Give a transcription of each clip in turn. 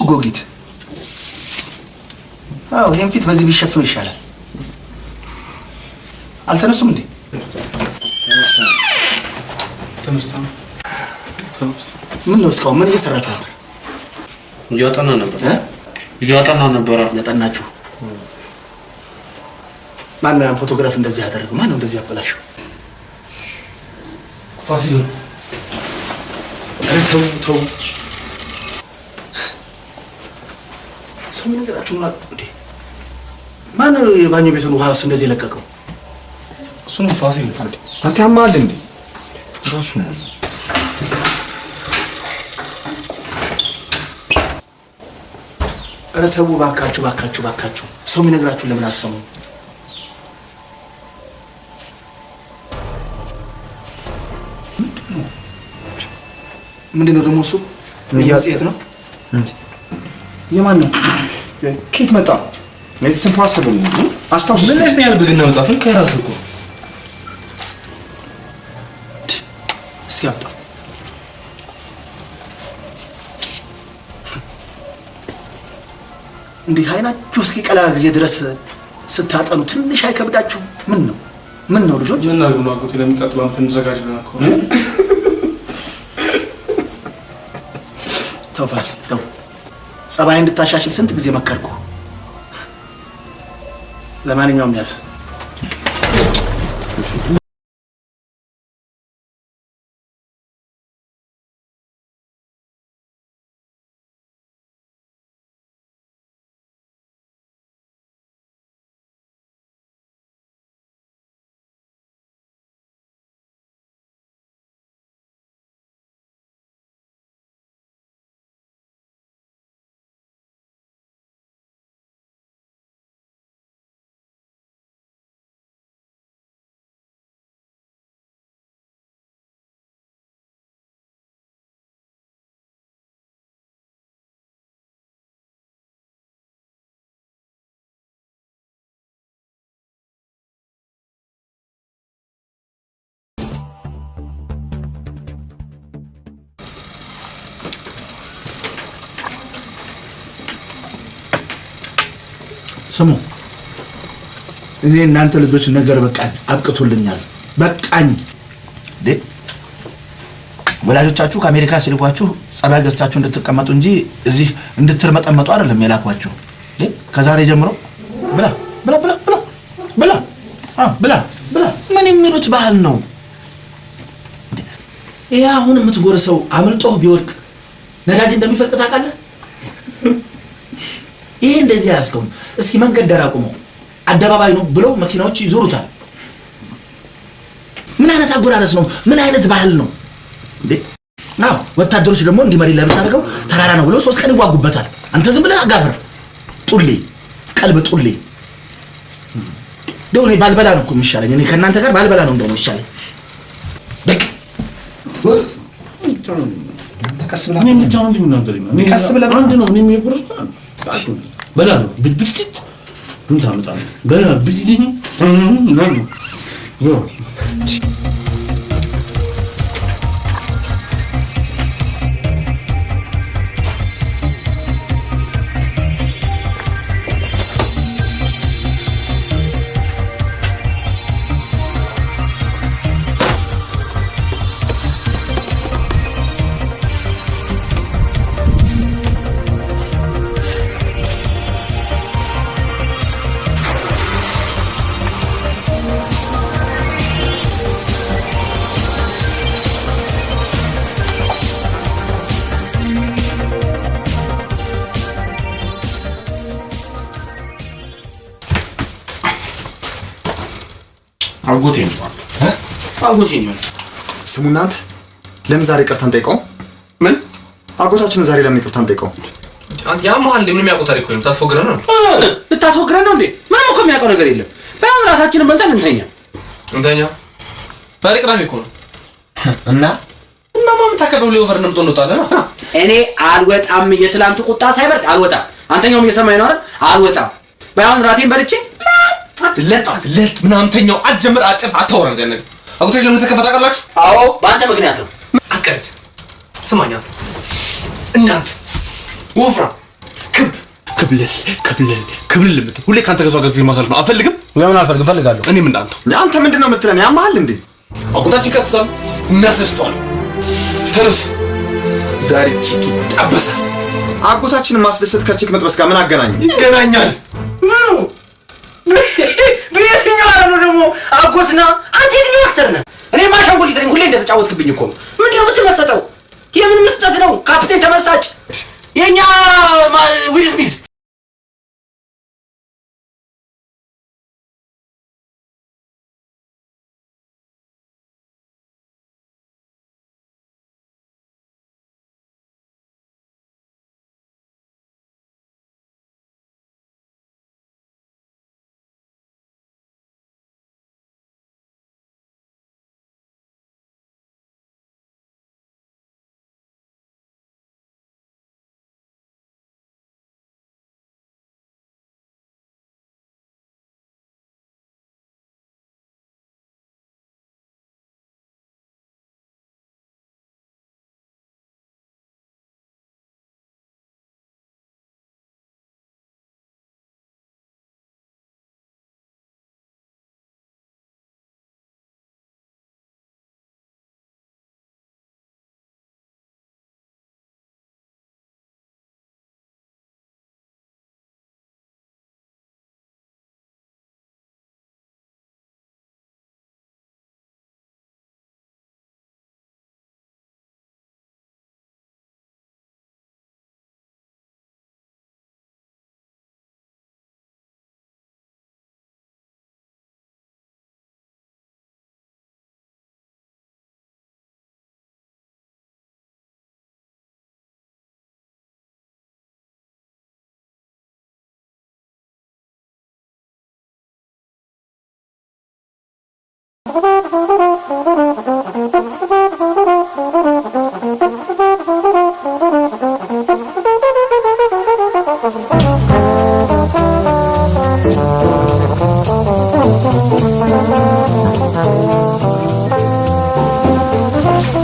ጎጊት አው ይሄን ፊት በዚህ ቢሸፍኑ ይሻላል አልተነሱም እንዴ ተነስታ ምን ነው እስካው ምን እየሰራችሁ ነበር እያጠና ነበር ያጠናችሁ ማን ነው ፎቶግራፍ እንደዚህ ያደረገው ማን ነው እንደዚህ ያበላሽው ፋሲል ተው ሰው ምን ነገራችሁ ነው እንዴ ማን የባኞ ቤቱን ውሃስ እንደዚህ ለቀቀው እሱን ፋሲል አንተ ያማል እንዴ ራሱ ነው አረ ተው ባካችሁ ሰው ምን ነገራችሁ ለምን አሰሙ ምንድነው ደግሞ እሱ ያጽየት ነው የማን ነው ኬት መጣ It's impossible. አስታውስ ምን ለስተ ያልብግና መጻፍን ከራስ እኮ እስኪያጣ እንዴ ሃይናችሁ እስኪ ቀላ ጊዜ ድረስ ስታጠኑ ትንሽ አይከብዳችሁ ምን ነው ልጆች ምን አርጉ ነው አቁት ለሚቀጥለው አመት እንዘጋጅ ብለን እኮ ተው ጸባይ እንድታሻሽል ስንት ጊዜ መከርኩ ለማንኛውም ያስ ስሙ እኔ እናንተ ልጆች ነገር በቃኝ አብቅቶልኛል በቃኝ ወላጆቻችሁ ከአሜሪካ ሲልኳችሁ ጸባይ ገዝታችሁ እንድትቀመጡ እንጂ እዚህ እንድትርመጠመጡ አይደለም የላኳችሁ ከዛሬ ጀምሮ ብላ ምን የሚሉት ባህል ነው ይሄ አሁን የምትጎርሰው አምልጦህ ቢወድቅ ነዳጅ እንደሚፈልቅ ታውቃለህ ይሄ እንደዚህ ያስከው እስኪ መንገድ ዳር አቁመው አደባባይ ነው ብለው መኪናዎች ይዞሩታል ምን አይነት አጎራረስ ነው ምን አይነት ባህል ነው እንዴ አው ወታደሮች ደግሞ እንዲመሪ ለብቻ አድርገው ተራራ ነው ብለው 3 ቀን ይዋጉበታል አንተ ዝም ብለህ አጋፍር ጡሌ ቀልብ ጡሌ ደውኔ ባልበላ ነው እኮ የሚሻለኝ እኔ ከናንተ ጋር ባልበላ ነው እንደው የሚሻለኝ በቃ ተከስብላ ምን ምታውን እንደምናደርግ ነው ከስብላ አንድ ነው ምን የሚቆርጥ በላ ነው ብትብት ምን ታመጣለህ በላ ብትልኝ ነው አጎቴ ነው ስሙናት ለምን ዛሬ ቅርታን ጠይቀው ምን አጎታችን ዛሬ ለምን ቅርታን ጠይቀው አንተ ያማል ምን የሚያውቁት ታሪክ ነው ታስፎግረን ነው ልታስፎግረን ነው እንዴ ምንም እኮ የሚያውቀው ነገር የለም በራሳችን በልተን እንተኛ ታሪክ ነው እኮ እና ማም ታከበው ሊኦቨር ነው ተንጣለና እኔ አልወጣም የትላንት ቁጣ ሳይበርድ አልወጣም አንተኛው እየሰማኝ ነው አይደል አልወጣም ባይሆን ራቴን በልቼ ለት ምናምንተኛው አጀምር አጭር አታወራም ዘነግ አጎቶች ለምን ተከፈታ ቀላችሁ አዎ ባንተ ምክንያት ነው አትቀርጭ ስማኛ እናንተ ወፍራ ክብልል የምትል ሁሌ ካንተ ጋር ጊዜ ማሳለፍ ነው። አልፈልግም። ለምን አልፈልግም? እፈልጋለሁ። እኔ ምን እንዳንተ አንተ ምንድነው የምትለን? ያማሃል እንዴ? አጎታችን ከፍቷል፣ እናስስተዋል። ተነስ፣ ዛሬ ቺክ ይጠበሳል። አጎታችንን ማስደሰት ከቺክ መጥበስ ጋር ምን አገናኘው? ይገናኛል። ምኑ በየትኛው ዓለም ነው ደግሞ አጎትና አንተ የትኛው አክተር ነህ? እኔ ማሻንጉሊት ነኝ። ሁሌ እንደተጫወትክብኝ እኮ ምንድነው የምትመሰጠው? የምን መስጠት ነው? ካፕቴን ተመሳጭ የኛ ዊል ስሚዝ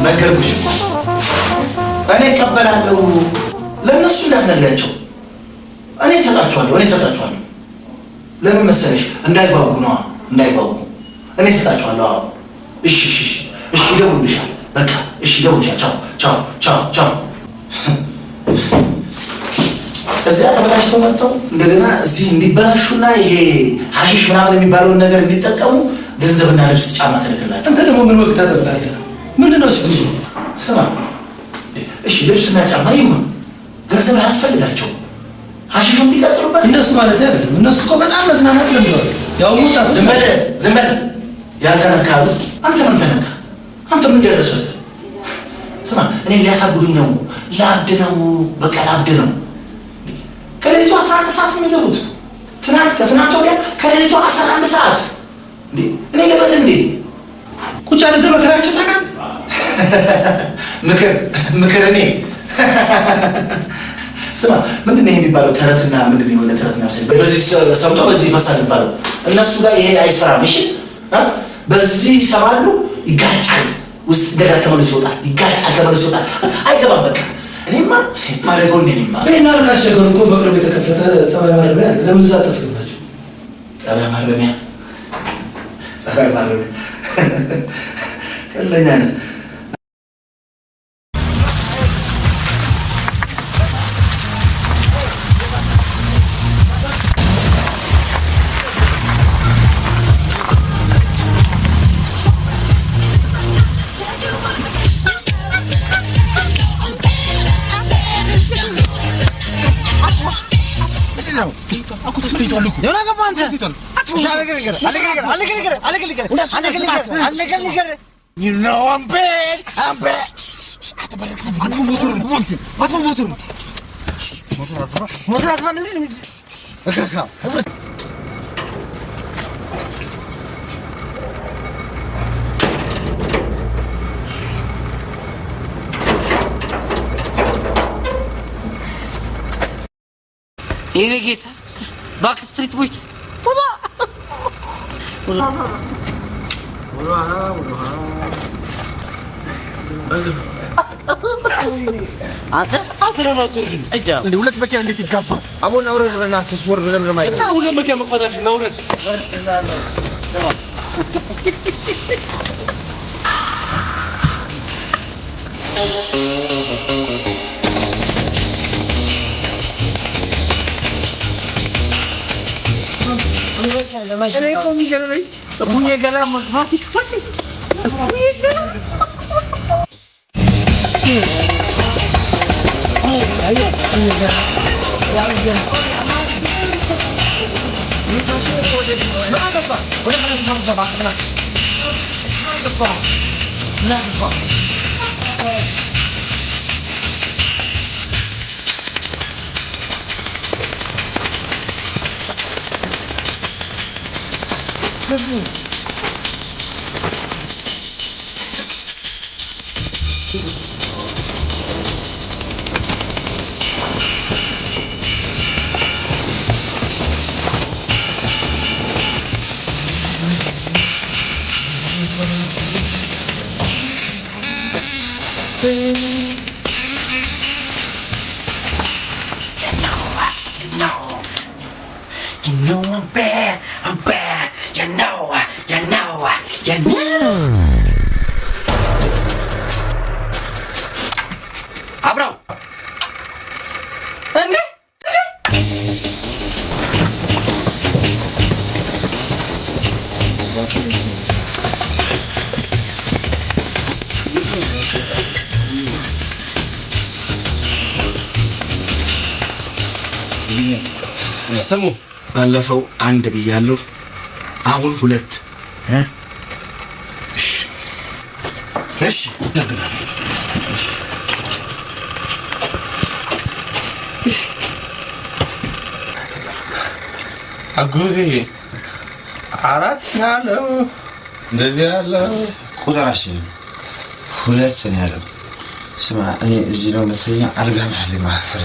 ነገርኩሽ። እኔ እቀበላለሁ። ለነሱ እንዳትነግራቸው። እኔ እሰጣቸዋለሁ። ለምን መሰለሽ? እንዳይጓጉ ነዋ፣ እንዳይጓጉ። እኔ እሰጣቸዋለሁ። አዎ፣ እሺ፣ ይደውሉልሻል። በቃ እሺ፣ ይደውሉልሻል። ቻው። እዚያ ተበላሽተው መጥተው እንደገና እዚህ እንዲበላሹና ይሄ ሀሺሽ ምናምን የሚባለውን ነገር እንዲጠቀሙ ገንዘብና ልብስ፣ ጫማ ትልክላቸው። አንተ ደግሞ ምን ወቅት ታደርጋለህ? ምንድነው ችግሩ? ስማ፣ እሺ ልብስና ጫማ ይሁን፣ ገንዘብ አያስፈልጋቸው። ሀሺሹ እንዲቀጥሉበት። እነሱ ማለት አይደለም። እነሱ እኮ በጣም መዝናናት ለምደዋል። ያው ሙጣት ዝም በል ያልተነካሉ። አንተ ምን ተነካ? አንተ ምን ደረሰብህ? ስማ፣ እኔ ሊያሳብዱኝ ነው። ላብድ ነው፣ በቃ ላብድ ነው። ከሌሊቱ 11 ሰዓት ነው የሚገቡት። ከትናንት ወዲያ ከሌሊቱ 11 ሰዓት እንዴ! እኔ ልበል እንዴ? ቁጭ አድርገህ መከራቸው ታውቃለህ? ምክር እኔ ስማ፣ ምንድን ነው ይሄ የሚባለው ተረትና ምንድን ነው የሆነ ተረትና በዚህ ሰምቶ በዚህ ይፈሳል የሚባለው እነሱ ጋር ይሄ አይሰራም። እሺ፣ በዚህ ይሰማሉ፣ ይጋጫል። ውስጥ እንደገና ተመልሶ ይወጣል፣ ይጋጫል፣ ተመልሶ ይወጣል። አይገባም። በቃ እኔማ ማደርገው እንደኔማ እኔና አልካሸገሩ እኮ በቅርብ የተከፈተ ጸባይ ማረሚያ አለ። ለምን እዛ ታስገባቸው? ጸባይ ማረሚያ ቀለኛ ነህ። You know I'm bad. የኔ ጌታ ባክ ስትሪት ቦይስ አንተ አትረማቱ እጃ እንዴ ሁለት መኪና እንዴት ይጋፋል? አሁን አውረድና ተስወር ብለን ለማየት እና ሁለት መኪና መግፋታችን ነው ወረድ I'm bad. You know. አብረው እንዴ ስሙ ባለፈው አንድ ብያለሁ አሁን ሁለት እሺ ተገናኝ አጎቴ አራት ያለው እንደዚህ ያለው ቁጥራችን ሁለት ነው ያለው ስማ እኔ እዚህ ነው መሰለኝ አልጋም ፈልግ ማከረ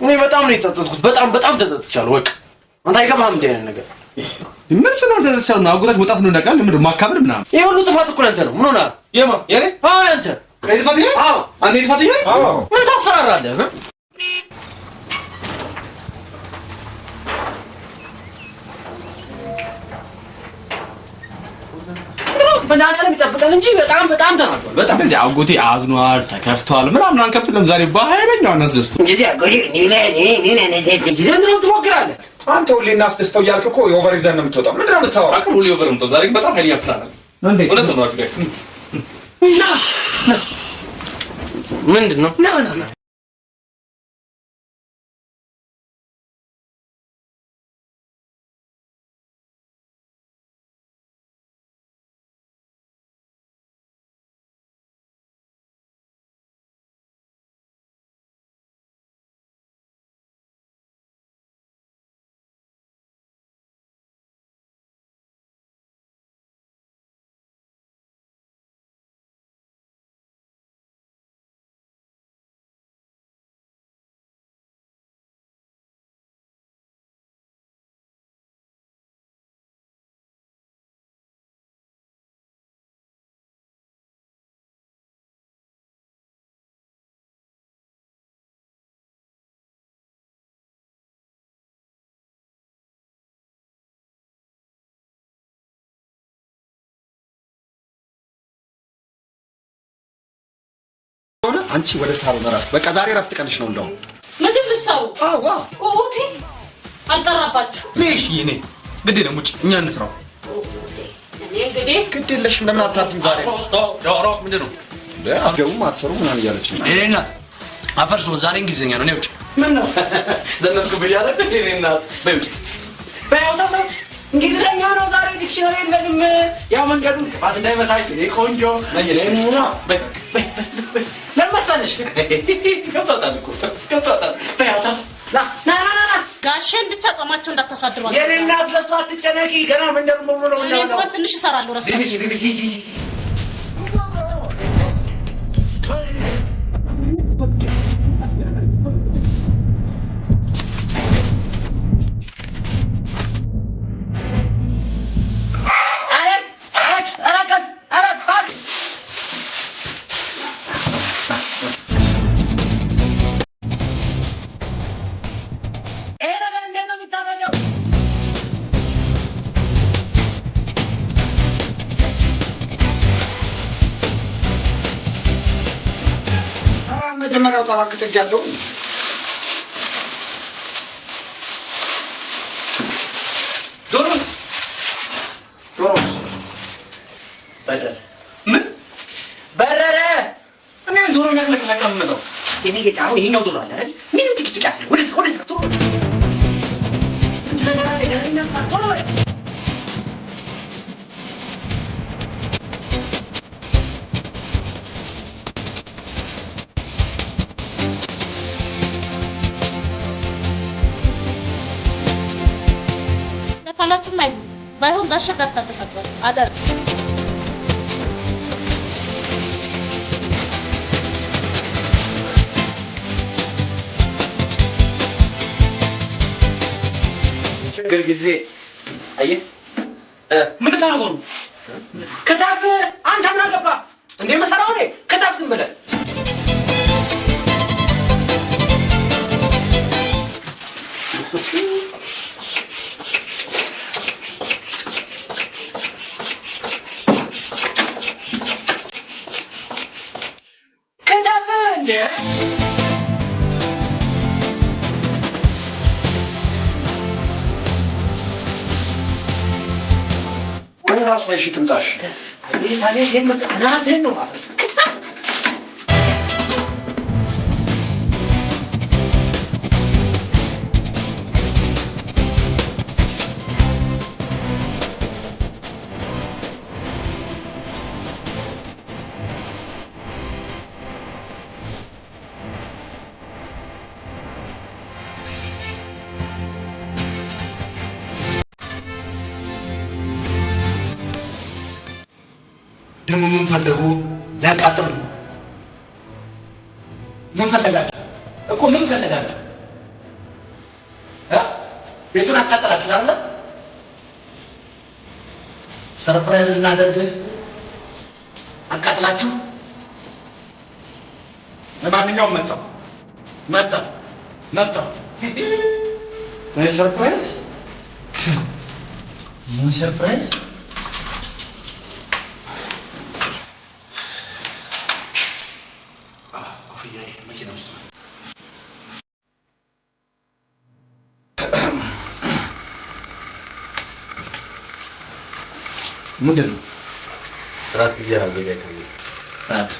እኔ በጣም ነው የተጸጸትኩት በጣም ተጸጽቻለሁ በቃ አንተ አይገባህም እንደ አይነት ነገር ምን ስለሆነ ተዘቻለሁ ነው አጎታች ወጣት ነው እንደቃል ምንድነው ማካበር ምናምን ይሄ ሁሉ ጥፋት እኮ አንተ ነው ምን ሆነሃል የማ የኔ አንተ ከይፋት ይሄ አዎ አንተ ይፋት ይሄ አዎ ምን ታስፈራራለህ በናናለም ይጠብቃል እንጂ በጣም ተናዷል በጣም እንደዚህ አጎቴ አዝኗል ተከፍቷል ምናምን አንከፍትለም ዛሬ በኃይለኛው እናስደስት እንጂ አጎቴ ጊዜን ትሞክራለህ አንተ ሁሌ እናስደስተው እያልክ እኮ የኦቨር ይዘን ነው የምትወጣው ምንድን ነው የምታወራው አቅም ሁሉ ይወቨር ነው ዛሬ በጣም ኃይለኛ ፕላን አለ እውነት ነው አሹ ጋይስ ምንድን ነው ና አንቺ ወደ ሳሎን እረፍ። በቃ ዛሬ እረፍት ቀንሽ ነው እንደው ምግብ ልሰው አዋ ኦቲ አልጠራባችሁ ልሽ ይኔ ግድ ነው ሙጭ እኛ እንስራው እንግዲህ ግድ የለሽም ለምን አታርፊም ዛሬ ዶሮ ምንድን ነው አትገቡም አትሰሩ ምናምን እያለች ነው እኔ እናት አፈርሶ ዛሬ እንግሊዝኛ ነው ውጭ ምን ነው ዘነጥኩብሽ አይደል እኔ እናት በውጭ በያውታውት እንግሊዝኛ ነው ዛሬ ዲክሽነሪ የለንም ያው መንገዱን ባድ እንዳይመታሽ እኔ ቆንጆ ነኝና ለምሳሌሽ ከታታል በያውታው ና ጋሼን ብቻ ጾማቸው እንዳታሳድሯል የኔ እናት ለሷ አትጨነቂ ገና መንገዱን በሙሉ ነው እኔ እንኳን ትንሽ እሰራለሁ ረሳ መጀመሪያው ታዋቂ ተጋደው ዶሮስ በረረ ምን በረረ እኔ ዶሮ ለቀመጠው የኔ ጌታው ይሄኛው ዶሮ አለ አይደል ምንም ትክክል ያስለ ወደ ዶሮ ካላችሁ ባይሆን ጋሼ ጋር ተሰጥቷል አደር ችግር ጊዜ አየ ምን ታረጉ ከታፍ አንተ ምን አገባ እንዴ መሰራው ነኝ ከታፍ ዝም ብለህ ራሱ ላይ ሽትምጣሽ ታኔ የምት አናተን ነው ማለት ደግሞ ምን ፈለጉ? ሊያቃጥሉ ምን ፈለጋችሁ እኮ ምን ፈለጋችሁ? ቤቱን አቃጠላችሁ አይደል? ሰርፕራይዝ እናደርግ አቃጥላችሁ። ለማንኛውም መጣው ሰርፕራይዝ ምን ሰርፕራይዝ ምንድን ነው? ራት ጊዜ አዘጋጅተናል። ራት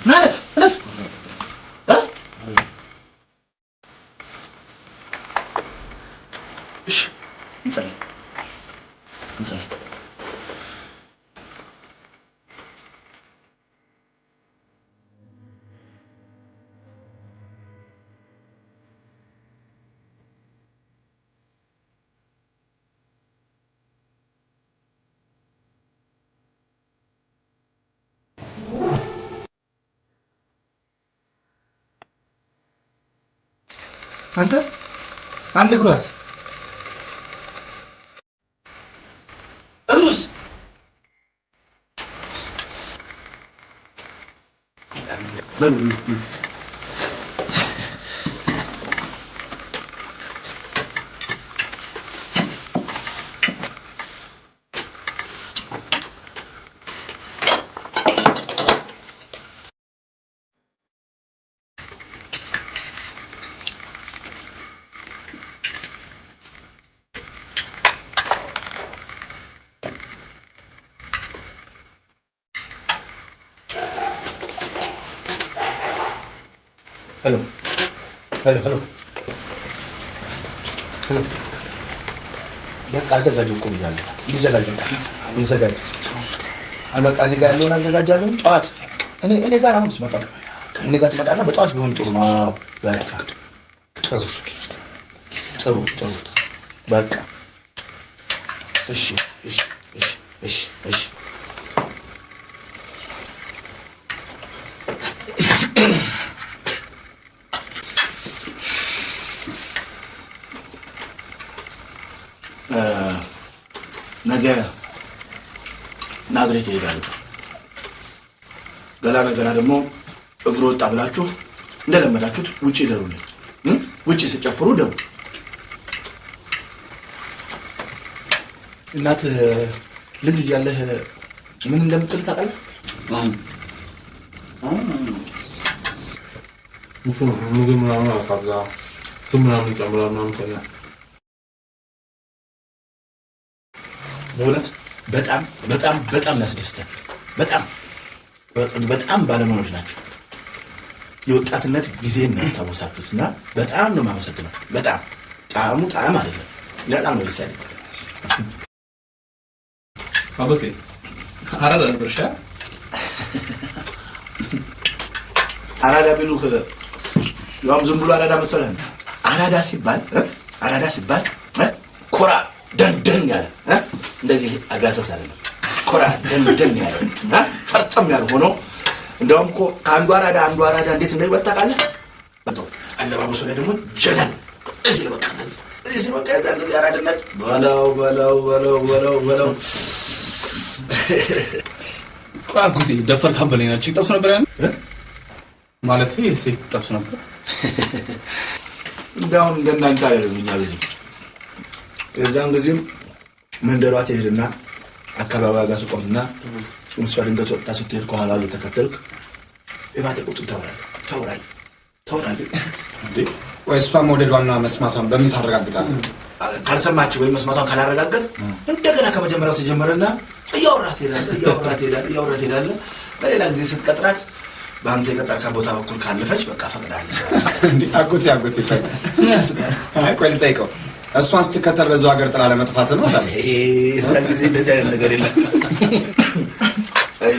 نعرف ايش انزل አንተ አንድ እግሯስ እግሩስ ሄሎ ሄሎ ሄሎ ሄሎ በቃ አዘጋጁ እኮ ብያለሁ። ይዘጋጅ። በቃ እዚህ ጋር ያለውን አዘጋጃለሁ። ጠዋት እኔ ጋር አሁን ትመጣ እኔ ጋር ትመጣና በጠዋት ቢሆን ጥሩ ነው። በቃ ጥሩ በቃ እሺ እሺ እሺ እሺ እሺ ነገ ናዝሬት ይሄዳሉ። ገና ደግሞ እግሩ ወጣ ብላችሁ እንደለመዳችሁት ውጪ ይደሩልኝ። ውጪ ሲጨፍሩ ደሩ። እናት ልጅ እያለህ ምን እንደምትል ታውቃለህ? ምግብ ምናምን አሳብዛ ስም ምናምን ጨምራ ምናምን ተኛ። በእውነት በጣም ያስደስታል። በጣም ባለሙያዎች ናቸው። የወጣትነት ጊዜን ያስታወሳችሁት እና በጣም ነው የማመሰግነው። በጣም ጣዕም አይደለም፣ በጣም ነው ደስ ያለኝ። አባቴ አራዳ ነበር ሻ አራዳ ቢሉህ ያውም ዝም ብሎ አራዳ መሰለህ? አራዳ ሲባል ኮራ ደንደን ያለ እንደዚህ አጋሰስ አይደለም። ኮራ ደንደን ያለ ፈርጠም ያለ ሆኖ እንደውም እኮ አንዱ አራዳ እንዴት እንደሚበልጥ ታውቃለህ? አለባበሱ ላይ ደግሞ ጀነን እዚህ በቃ የዛን ጊዜ አራድነት በለው ቋጉቴ ደፈር ካበለኝ ናቸው ይጠብሱ ነበር ያን ማለት ሴት ይጠብሱ ነበር። እንደውም እንደናንተ አይደለም እኛ በዚህ የዛን ጊዜም መንደሯ ትሄድና አካባቢዋ ጋር ትቆምና ምስፋ ድንገት ወጥታ ስትሄድ ከኋላ እየተከተልክ የባተ ቁጥር ታወራለህ። ወይ እሷ መውደዷና መስማቷን በምን ታረጋግጣለህ? ካልሰማችሁ ወይም መስማቷን ካላረጋገጥ እንደገና ከመጀመሪያው ተጀመረና እያወራት ሄዳለህ። በሌላ ጊዜ ስትቀጥራት በአንተ የቀጠርካ ቦታ በኩል ካለፈች በቃ ፈቅዳለች። አጎቴ ቆይ ልጠይቀው፣ እሷን ስትከተል በዛው ሀገር ጥላ ለመጥፋት ነው ታዲያ? የዛን ጊዜ እንደዚህ አይነት ነገር የለም።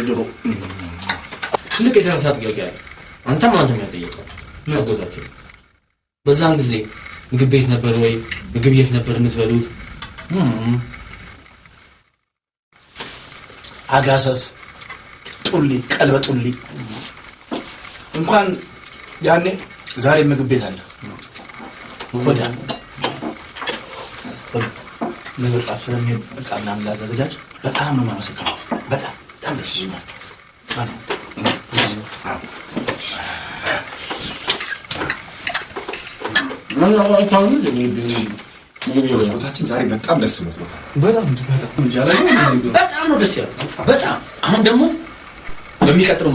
ድሮ ትልቅ የተነሳ ጥያቄ አለ። አንተም ያጠየቀው ምን አጎታቸው በዛን ጊዜ ምግብ ቤት ነበር ወይ? ምግብ የት ነበር የምትበሉት? አጋሰስ ጡሊ ቀልበ ጡሊ እንኳን ያኔ ዛሬ ምግብ ቤት አለ። ወዳ ነገር ጣፍረም በቃ ምናምን ላዘጋጃች በጣም ነው የማመሰግነው። በጣም ደስ ይላል። ቦታችን ዛሬ በጣም ደስ ብሎታል። በጣም ነው ደስ ያለው። በጣም አሁን ደግሞ በሚቀጥለው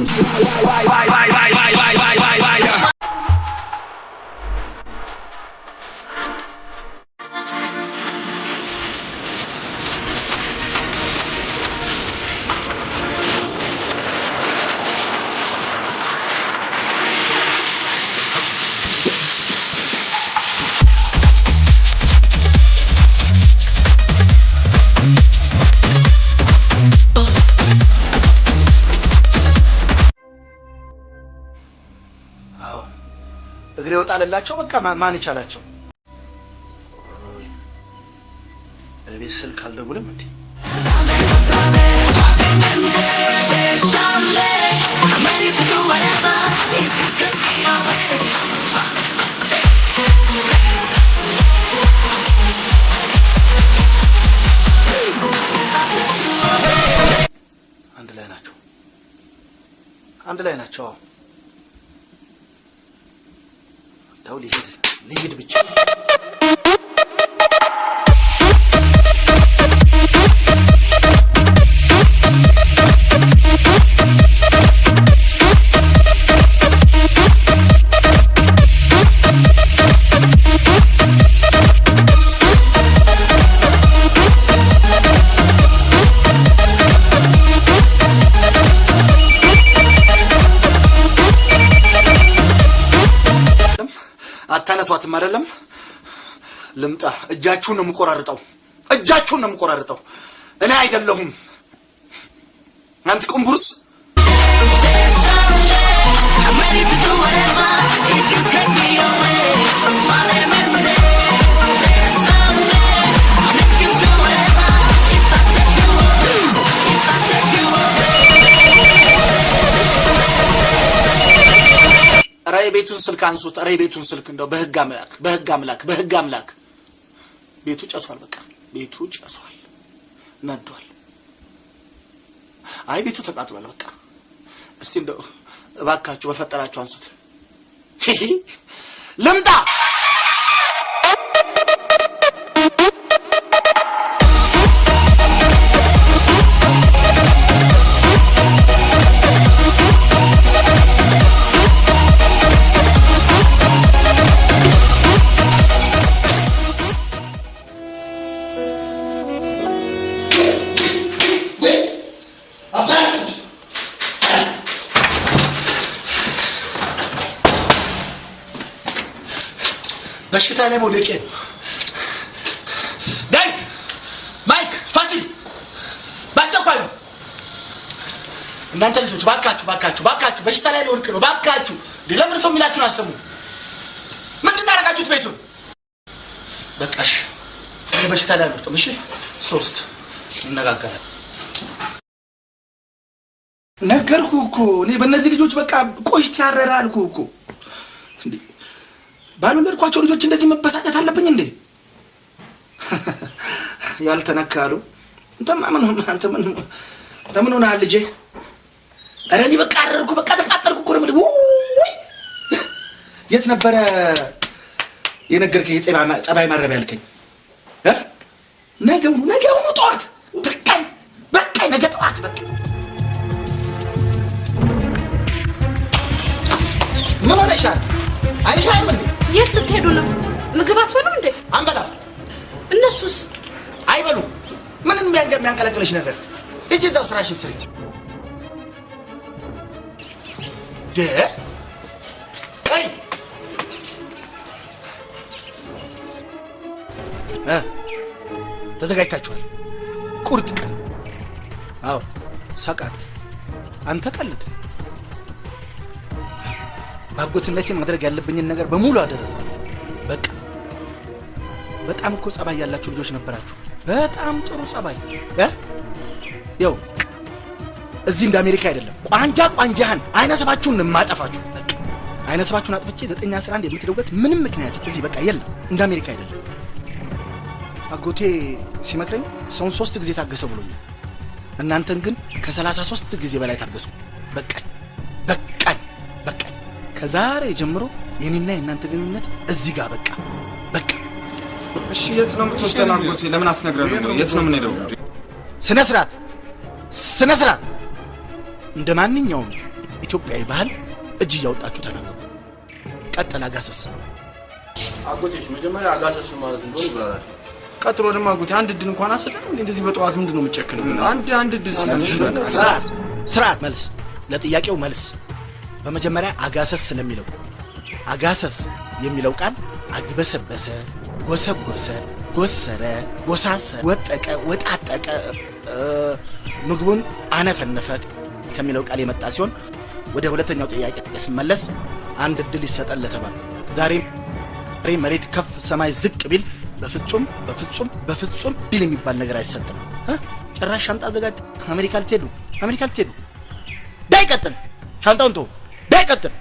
እግሬ ወጣለላቸው። በቃ ማን ይቻላቸው? እቤት ስልክ አልደውልም እንዴ? I'm ready to do whatever if you take me away. አንድ ላይ ናቸው እንደው ሊሄድ ብቻ አታነሷትም አይደለም ልምጣ እጃችሁን ነው የምቆራርጠው እኔ አይደለሁም አንተ ቁምቡርስ ቤቱን ስልክ አንሱት ቤቱን ስልክ እንደው በህግ አምላክ ቤቱ ጨሷል በቃ ቤቱ ጨሷል ነዷል አይ ቤቱ ተቃጥሏል በቃ እስቲ እንደው እባካችሁ በፈጠራችሁ አንሱት ልምጣ በሽታ ላይ ወደቄ ዳዊት ማይክ ፋሲል ባሰኳዩ እናንተ ልጆች ባካችሁ በሽታ ላይ ወድቅ ነው ባካችሁ ለምን ሰው የሚላችሁን አሰሙ ምንድን አደረጋችሁት ቤቱን በቃሽ እኔ በሽታ ላይ ወድቅ እሺ 3 እንነጋገራለን ነገርኩ እኮ እኔ በእነዚህ ልጆች በቃ ቆይት ያረራልኩ እኮ ባልወለድኳቸው ልጆች እንደዚህ መበሳጨት አለብኝ እንዴ ያልተነካሉ አንተ ምን ሆነሃል ልጄ ኧረ እኔ በቃ አረርኩ በቃ ተቃጠልኩ እኮ ነው የት ነበረ የነገርከኝ ጸባይ ማረቢያ ያልከኝ ነገውኑ ጠዋት በቃ ነገ ጠዋት በቃ ምን ሆነሻል አይሻልም እንዴ የት ልትሄዱ ነው ምግብ አትበሉም እንዴ አንበላም እነሱስ አይበሉም ምንም የሚያንቀለቅልሽ ነገር እጅ እዛው ስራሽን ስሪ አይ ተዘጋጅታችኋል ቁርጥ ቀን አዎ ሳቃት አንተ ቀልድ ባጎትነቴ ማድረግ ያለብኝን ነገር በሙሉ አደረኩ በቃ በጣም እኮ ጸባይ ያላችሁ ልጆች ነበራችሁ በጣም ጥሩ ጸባይ ያው እዚህ እንደ አሜሪካ አይደለም ቋንጃህን አይነሰባችሁን ማጠፋችሁ በቃ አይነሰባችሁን አጥፍቼ 911 የምትደውበት ምንም ምክንያት እዚህ በቃ የለም እንደ አሜሪካ አይደለም አጎቴ ሲመክረኝ ሰውን 3 ጊዜ ታገሰው ብሎኛል እናንተን ግን ከ33 ጊዜ በላይ ታገሱ በቃ ከዛሬ ጀምሮ የኔና የናንተ ግንኙነት እዚህ ጋር በቃ እሺ የት ነው የምትወስደን አጎቴ ለምን አትነግረንም የት ነው የምንሄደው ስነ ስርዓት እንደ ማንኛውም ኢትዮጵያዊ ባህል እጅ ያወጣችሁ ተናገሩ ቀጥላ ጋሰስ አጎቴሽ መጀመሪያ አጋሰስ ማለት እንደሆነ ይብራራል ቀጥሎ ደግሞ አጎቴ አንድ ድል እንኳን አሰጠን እንደዚህ በጠዋት ምንድነው የምትጨክንብን አንድ ድል ስርዓት መልስ ለጥያቄው መልስ በመጀመሪያ አጋሰስ ስለሚለው አጋሰስ የሚለው ቃል አግበሰበሰ ጎሰጎሰ ጎሰረ ጎሳሰ ወጠቀ ወጣጠቀ ምግቡን አነፈነፈ ከሚለው ቃል የመጣ ሲሆን ወደ ሁለተኛው ጥያቄ ስመለስ አንድ ድል ይሰጣል ለተባለ ዛሬ መሬት ከፍ ሰማይ ዝቅ ቢል በፍጹም ድል የሚባል ነገር አይሰጥም ጭራሽ ሻንጣ አዘጋጅ አሜሪካ ልትሄዱ ዳይቀጥል ሻንጣውን ተው ዳይቀጥል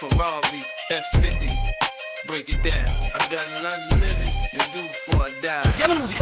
Ferrari F50. Break it down. I got a lot of living to do before I die. የምን ሙዚቃ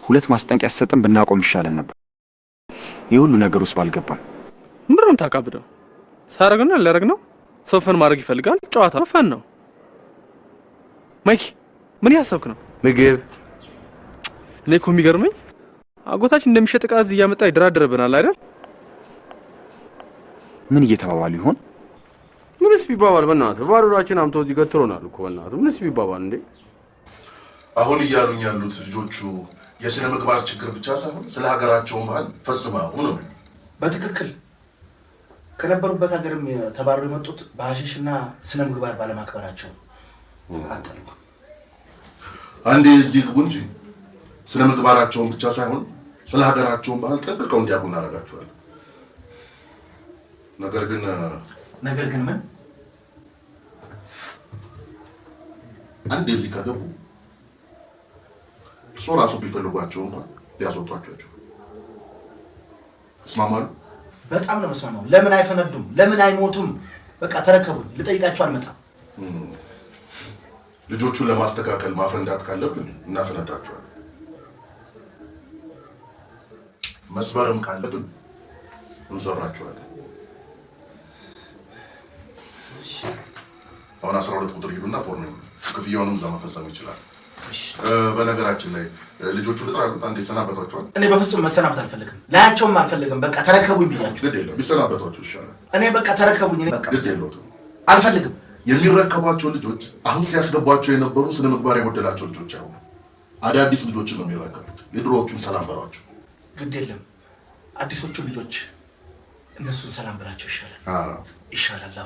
ሁለት ማስጠንቀቂያ ያሰጠን ብናቆም ይሻለን ነበር። የሁሉ ነገር ውስጥ ባልገባም ምንም ታቃብደው ሳረግና ለረግ ነው ሶፈን ማድረግ ይፈልጋል። ጨዋታ ፈን ነው። ማይክ ምን ያሰብክ ነው? ምግብ እኔ እኮ የሚገርመኝ አጎታችን እንደሚሸጥ ዕቃ እዚህ እያመጣ ይደራደረብናል አይደል? ምን እየተባባሉ ይሆን? ምንስ ቢባባል በእናትህ ባዶራችን አምቶ እዚህ ገትሮናል እኮ በእናትህ ምንስ ቢባባል እንዴ? አሁን እያሉኝ ያሉት ልጆቹ የስነ ምግባር ችግር ብቻ ሳይሆን ስለ ሀገራቸው ባህል ፈጽመው ነው። በትክክል ከነበሩበት ሀገርም ተባረው የመጡት በሐሺሽና ስነ ምግባር ባለማክበራቸው አጥተው አንዴ እዚህ ግቡ እንጂ ስነ ምግባራቸውን ብቻ ሳይሆን ስለ ሀገራቸው ባህል ጠንቅቀው እንዲያውቁ እናደርጋቸዋለን። ነገር ግን ምን አንዴ እዚህ ከገቡ ሰው ራሱ ቢፈልጓቸው እንኳን ሊያስወጧቸው እስማማሉ? በጣም ነው መስማማው። ለምን አይፈነዱም? ለምን አይሞቱም? በቃ ተረከቡኝ፣ ልጠይቃቸው አልመጣም። ልጆቹን ለማስተካከል ማፈንዳት ካለብን እናፈነዳቸዋለን። መስበርም ካለብን እንሰብራቸዋለን። አሁን 12 ቁጥር ሄዱና ፎርም ክፍያውንም ለመፈጸም ይችላል። በነገራችን ላይ ልጆቹ ልጥራሉት አንዴ ሰናበቷቸዋል። እኔ በፍጹም መሰናበት አልፈልግም፣ ላያቸውም አልፈልግም። በቃ ተረከቡኝ ብያቸው። ግድ የለም ቢሰናበቷቸው ይሻላል። እኔ በቃ ተረከቡኝ። እኔ በቃ ግድ የለውም አልፈልግም። የሚረከቧቸው ልጆች አሁን ሲያስገቧቸው የነበሩ ስነ ምግባር የጎደላቸው ልጆች አይሆኑ፣ አዳዲስ ልጆችን ነው የሚረከቡት። የድሮዎቹን ሰላም በሏቸው። ግድ የለም አዲሶቹ ልጆች እነሱን ሰላም በላቸው ይሻላል። ይሻላል።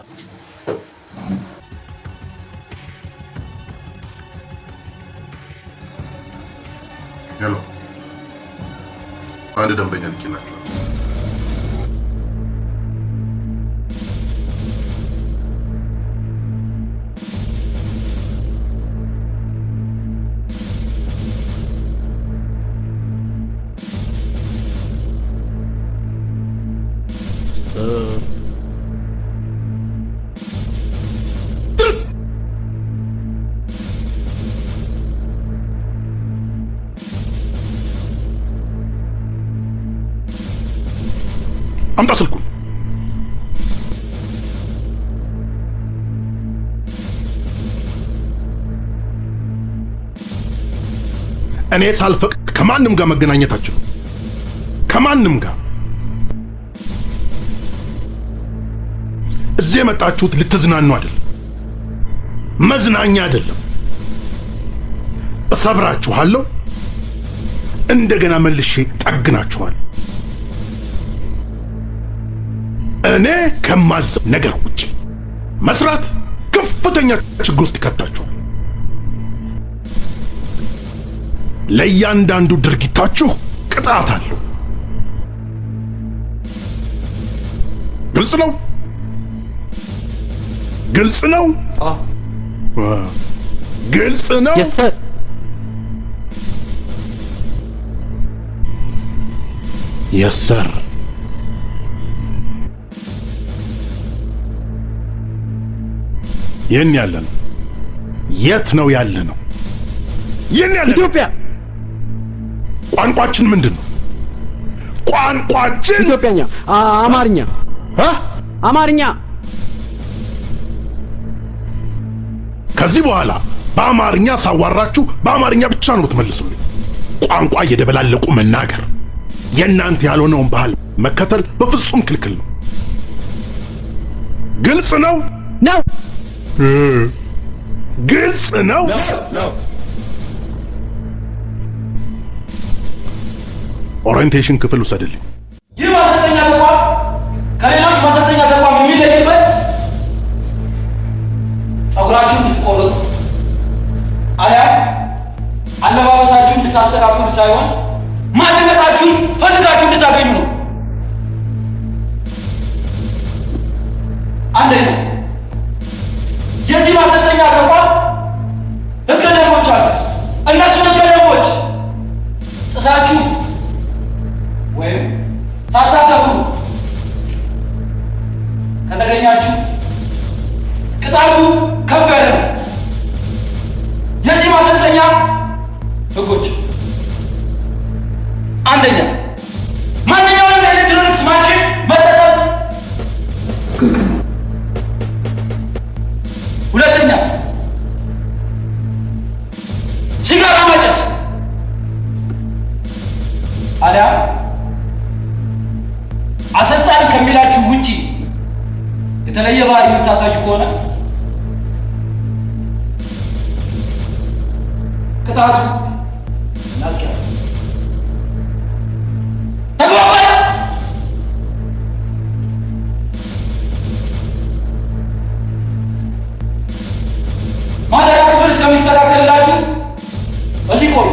ሄሎ፣ አንድ ደንበኛ ልኬላችኋል። አምጣ ስልኩን። እኔ ሳልፈቅድ ከማንም ጋር መገናኘት አትችሉም። ከማንም ጋር እዚህ የመጣችሁት ልትዝናኑ አይደለም፣ መዝናኛ አይደለም። እሰብራችኋለሁ፣ እንደገና መልሼ ጠግናችኋለሁ። እኔ ከማዘው ነገር ውጪ መስራት ከፍተኛ ችግር ውስጥ ይከታችኋል። ለእያንዳንዱ ድርጊታችሁ ቅጣት አለው። ግልጽ ነው? ግልጽ ነው? ግልጽ ነው? Yes sir. Yes sir. የት ያለ ነው? የት ነው ያለ ነው? የት ያለ ኢትዮጵያ። ቋንቋችን ምንድን ነው? ቋንቋችን ኢትዮጵያኛ፣ አማርኛ። አማርኛ ከዚህ በኋላ በአማርኛ ሳዋራችሁ በአማርኛ ብቻ ነው የምትመልሱልኝ። ቋንቋ እየደበላለቁ መናገር፣ የእናንተ ያልሆነውን ባህል መከተል በፍጹም ክልክል ነው። ግልጽ ነው? ነው። ግልጽ ነው? ነው። ኦሪየንቴሽን ክፍል ውሰድልኝ። ይህ ማሰልጠኛ ተቋም ከሌሎች ማሰልጠኛ ተቋም የሚለይበት ጸጉራችሁን እንድትቆርጡ አሊያም አለባበሳችሁን እንድታስተካክሉ ሳይሆን ማንነታችሁን ፈልጋችሁ እንድታገኙ ነው። አንደኛ የዚህ ማሰልጠኛ ተቋም ህገ ደንቦች አሉት። እነሱን ህገ ደንቦች ጥሳችሁ ወይም ሳታከብሩ ከተገኛችሁ ቅጣቱ ከፍ ያለ ነው። የዚህ ማሰልጠኛ ህጎች አንደኛ ማንኛውንም የኤሌክትሮኒክስ ማሽን መጠቀም ክልክል ነው። ሁለተኛ ሲጋራ ማጨስ አሊያ አሰልጣኝ ከሚላችሁ ውጪ የተለየ ባህሪ የምታሳዩ ከሆነ ቅጣቱ ናቅያ ተግባባን። ማደሪያ ክፍል እስከሚስተካከልላችሁ እዚህ ቆዩ።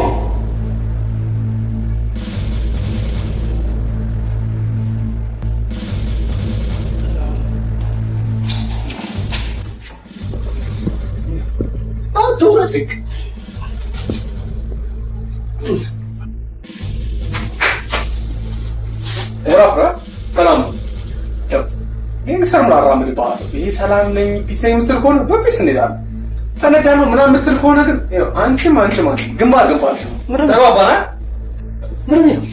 አትውረስክ ሰላም ይህን ሰላም ላራምድ ይባላል። ይህ ሰላም ነኝ ፒስ የምትል ከሆነ በፒስ እንሄዳለን። ፈነዳለሁ ምናምን የምትል ከሆነ ግን አንቺም ግንባር ተባባና ምንም ነው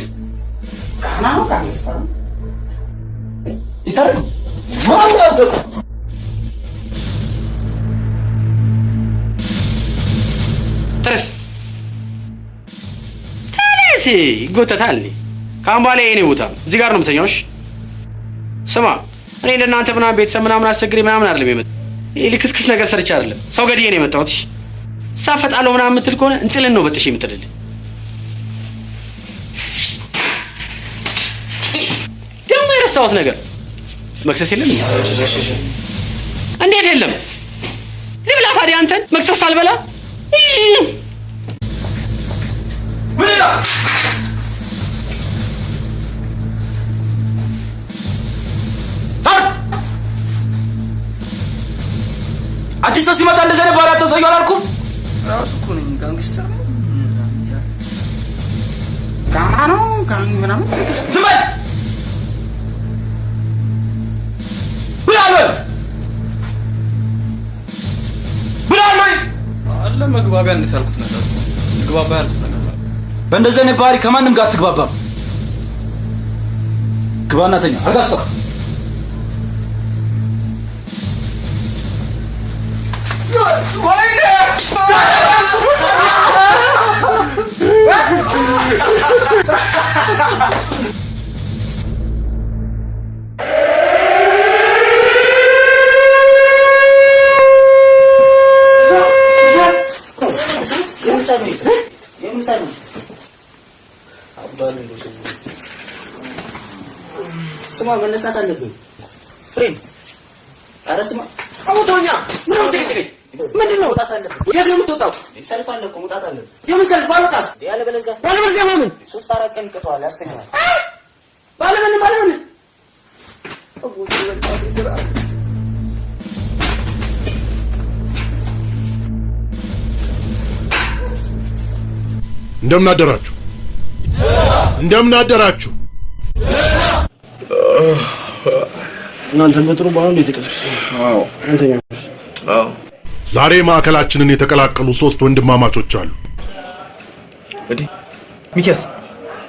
ካና ነው ካንስታ ይታረቅ ማን ያንተ ተነስ ይጎተታል። ካምባሌ የኔ ቦታ እዚህ ጋር ነው የምተኛው። ስማ እኔ እንደናንተ ምናምን ቤተሰብ ምናምን አስቸግሬ ምናምን አይደለም የመጣሁት። ይሄ ልክስክስ ነገር ሰርቼ አይደለም ሰው ገድዬ ነው የመጣሁት። ሳፈጣለሁ ምናምን የምትል ከሆነ እንጥልን ነው በጥሽ የምጥልልህ። ደግሞ የረሳሁት ነገር መክሰስ የለም። እንዴት የለም? ልብላ ታዲያ አንተን መክሰስ ሳልበላ ብላ አዲስ ሰው ሲመጣ እንደዚህ ነው ባላ ተሰዩ አላልኩም? ራሱ እኮ ነኝ ጋንግስተር ነው ጋማ ነው ጋንግ ምናምን ዝም በል ብላ አለ መግባቢያ እንሳልኩት ነገር ግባባ ያልኩት ነገር በእንደዚህ አይነት ባህሪ ከማንም ጋር አትግባባም። ግባና ተኛ አጋስታ ስማ መነሳት አለብኝ ፍሬም። ኧረ ስማ አውቶኛ ምንም ትክክል ምንድነው? መውጣት አለብኝ። የት ነው የምትወጣው? ሰልፍ አለ እኮ መውጣት አለብኝ። የምን ሰልፍ? ባልወጣስ? ያለበለዚያ ማምን 3-4 ቀን ይቀጣዋል ያስተኛል። ባለምን እንደምን አደራችሁ? እናንተም በጥሩ ባሁን የተቀደሰ አንተኛ ዛሬ ማዕከላችንን የተቀላቀሉ 3 ወንድማማቾች አሉ። እዲ ሚኪያስ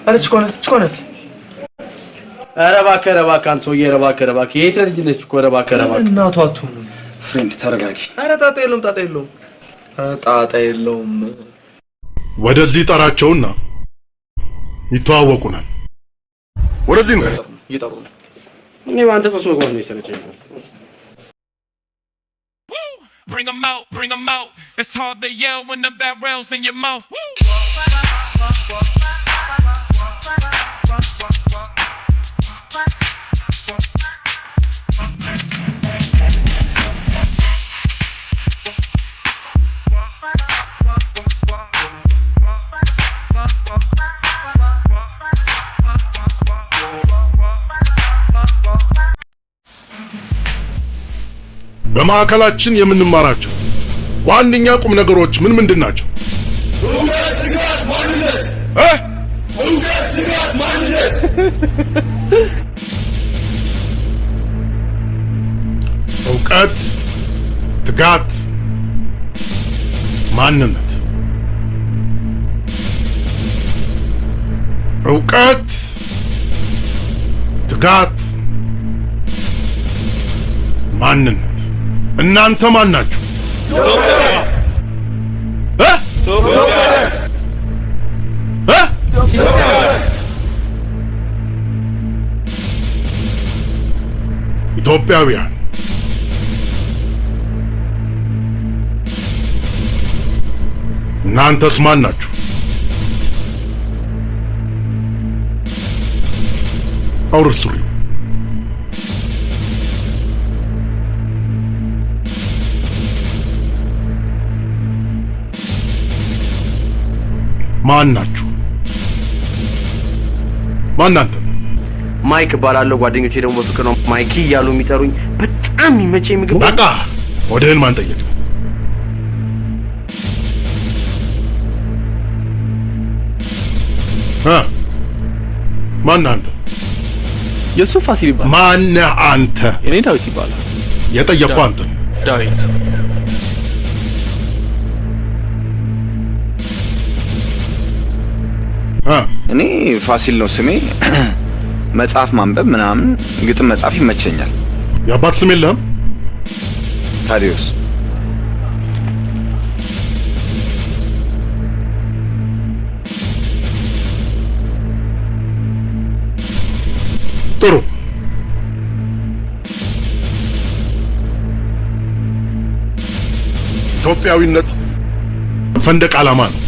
አለች ኮነት ኧረ እባክህ አንተ ሰውዬ ኧረ እባክህ የት ልጅ ነች እኮ ኧረ እባክህ እናቷ አትሆንም። ፍሬንድ ተረጋጊ። ኧረ ጣጣ የለውም ጣጣ የለውም። ወደዚህ ጠራቸውና ይተዋወቁናል። ወደዚህ ነው እየጠሩ ነው። እኔ ባንተ ፈስ መግባት ነው የሰለቸኝ። Bring 'em out, bring 'em out. It's hard to yell when the barrel's in your mouth. በማዕከላችን የምንማራቸው ዋነኛ ቁም ነገሮች ምን ምንድን ናቸው? እውቀት፣ ትጋት፣ ማንነት እውቀት፣ ትጋት፣ ማንነት እውቀት፣ ትጋት፣ ማንነት እውቀት፣ ትጋት፣ ማንነት እናንተ ማን ናችሁ? ኢትዮጵያውያን እናንተስ ማን ናችሁ? አውርድ ሱሪ ማን ናችሁ? ማን ናንተ? ማይክ ባላለው ጓደኞቼ ደግሞ በፍቅር ነው ማይኪ እያሉ የሚጠሩኝ በጣም የሚመቸኝ ምግብ በቃ ወደህን ማን ጠየቀ? ማን አንተ? የሱ ፋሲል ይባላል። ማን አንተ? የኔ ዳዊት ይባላል። የጠየቅኩ አንተ ዳዊት። እኔ ፋሲል ነው ስሜ። መጽሐፍ ማንበብ ምናምን ግጥም መጽሐፍ ይመቸኛል። የአባት ስም የለህም? ታዲዮስ። ጥሩ። ኢትዮጵያዊነት ሰንደቅ ዓላማ ነው።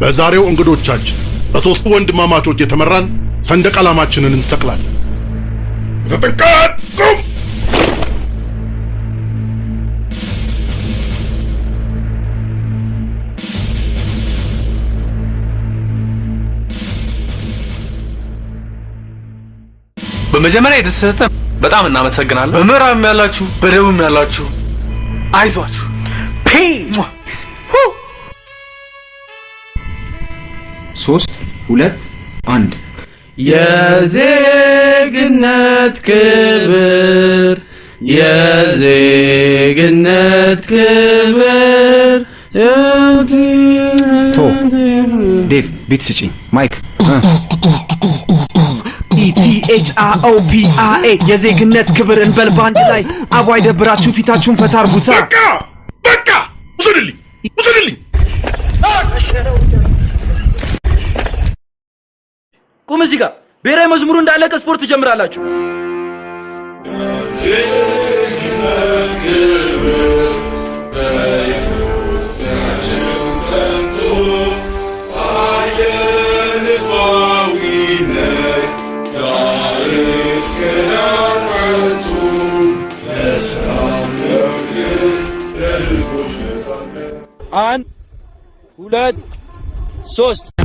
በዛሬው እንግዶቻችን በሶስቱ ወንድማማቾች የተመራን ሰንደቅ ዓላማችንን እንሰቅላለን። ተጠንቀቅ! ቁም! በመጀመሪያ የተሰጠ በጣም እናመሰግናለን። በምዕራብም ያላችሁ በደቡብም ያላችሁ አይዟችሁ። ፒስ 3 2 1 የዜግነት ክብር የዜግነት ክብር ቶ ዴቭ ቢት ስጪኝ ማይክ ETHROPRA የዜግነት ክብር እንበል ባንድ ላይ አቧ አይደብራችሁ ፊታችሁን ፈታ አርጉታ። በቃ ውሰድልኝ ቁም እዚህ ጋር ብሔራዊ መዝሙሩ እንዳለቀ ስፖርት ትጀምራላችሁ። አንድ 2 3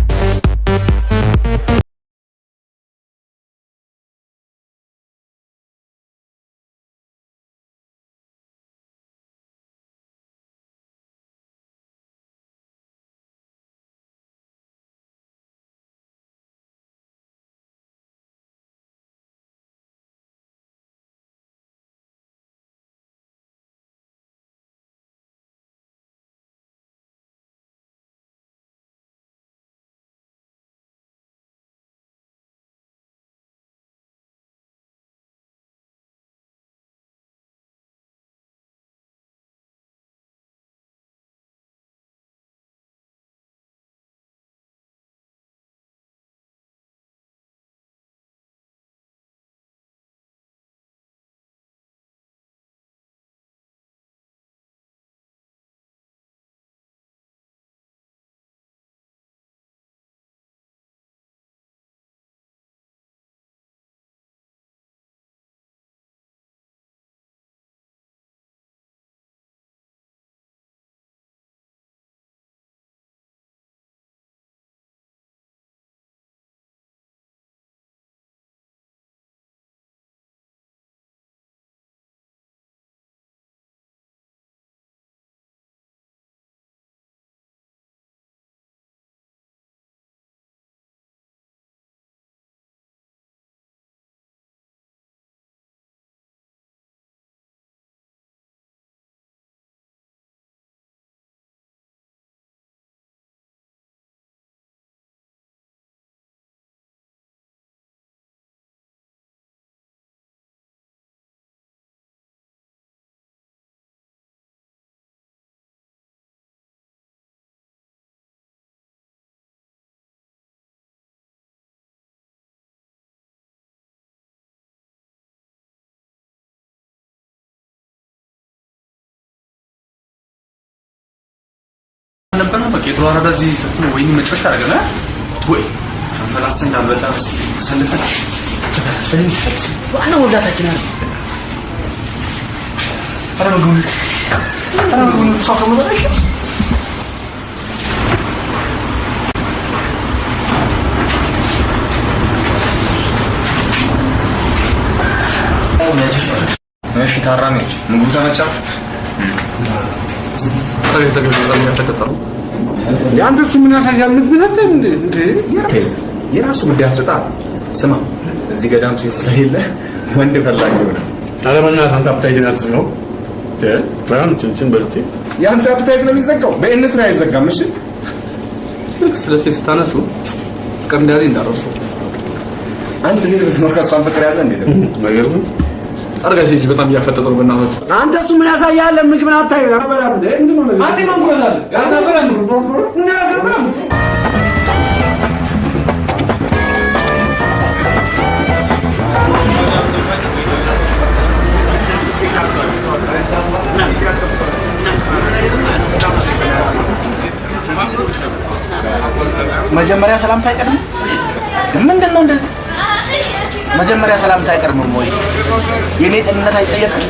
ቄጥሮ አረዳ እዚህ ወይኔ መጨረሻ አደረገና ወይ ፈላስ እንዳልበላ እስኪ ተሰልፈን ተፈላስፈን ዋና ወላታችን አለ አረጋጉን ሳከሙ ማለት እሺ ታራሚዎች ምግቡ ተመቻችሁ? ያንተ እሱ ምን ያሳያል? ምግብ ነበር እንዴ? የራሱ ጉዳይ አትጣ። ስማ እዚህ ገዳም ሴት ስለሌለ ወንድ ፈላጊ ነው። አለማና አንተ አፕታይትን አትዝጋው። ባም ጭንጭን በልቴ ያንተ አፕታይት ነው የሚዘጋው። በእነት ላይ አይዘጋም። እሺ ስለዚህ ስታነሱ ፍቅር እንደዚህ እንዳረሱ አንድ ጊዜ ብትኖር ከሷን ፍቅር ያዘ እንዴ ነገር ነው አርጋሽ እጅ በጣም ያፈጠጠው በእናትህ አንተ እሱ ምን ያሳያል? ምግብ ነው አታይ አበላም እንዴ እንዴ ነው አንተ ማን ቆዛለ ያንተ አበላም እና አበላም መጀመሪያ ሰላምታ አይቀርም? ምንድነው እንደዚህ? መጀመሪያ ሰላምታ አይቀርም ወይ? የኔ ጤንነት አይጠየቅም?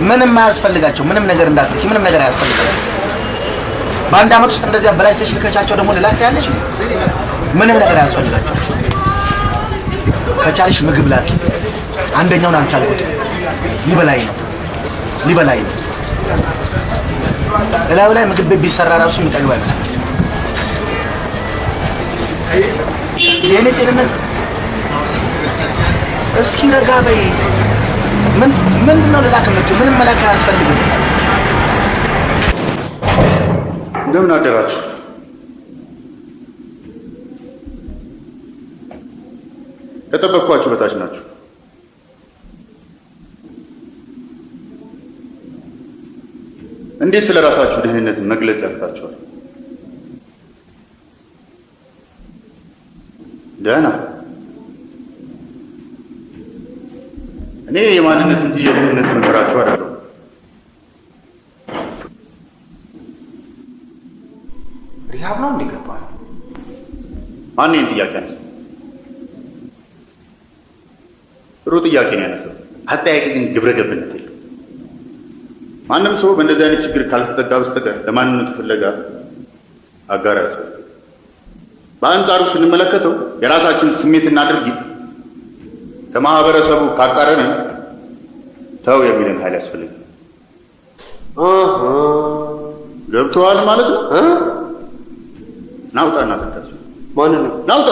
ምንም አያስፈልጋቸው። ምንም ነገር እንዳትልኪ፣ ምንም ነገር አያስፈልጋቸው። በአንድ አመት ውስጥ እንደዚያ በላይ ልከቻቸው ደግሞ ልላክት ያለሽ ምንም ነገር አያስፈልጋቸው። ከቻልሽ ምግብ ላኪ። አንደኛውን አልቻልኩትም። ሊበላይ ነው። እላዩ ላይ ምግብ ቤት ቢሰራ ራሱ የሚጠግብ አይመስልም። የኔ ጤንነት እስኪ ረጋ በይ። ምንድነው ልላክ የምትይው? ምንም መላክ አያስፈልግም። እንደምን አደራችሁ? ከጠበቅኳችሁ በታች ናችሁ። እንዴት ስለ ራሳችሁ ደህንነት መግለጽ ያቅታችኋል? ደህና እኔ የማንነት እንጂ የደህንነት መምህራችሁ አይደለሁም። ሪሃብ ነው እንዴ ገባህ? ማን ይህን ጥያቄ ያነሳ? ጥሩ ጥያቄ ነው ያነሳው። አጠያቂ ግን ግብረ ገብነት የለም። ማንም ሰው በእንደዚህ አይነት ችግር ካልተጠቃ በስተቀር ለማንነቱ ፍለጋ አጋር ያስፈልጋል። በአንጻሩ ስንመለከተው የራሳችን ስሜትና ድርጊት ከማህበረሰቡ ካቃረነ ተው የሚለን ኃይል ያስፈልጋል። ገብቶሃል ማለት ነው? ናውጣ እናሰካቸው። ማንን ነው? ናውጣ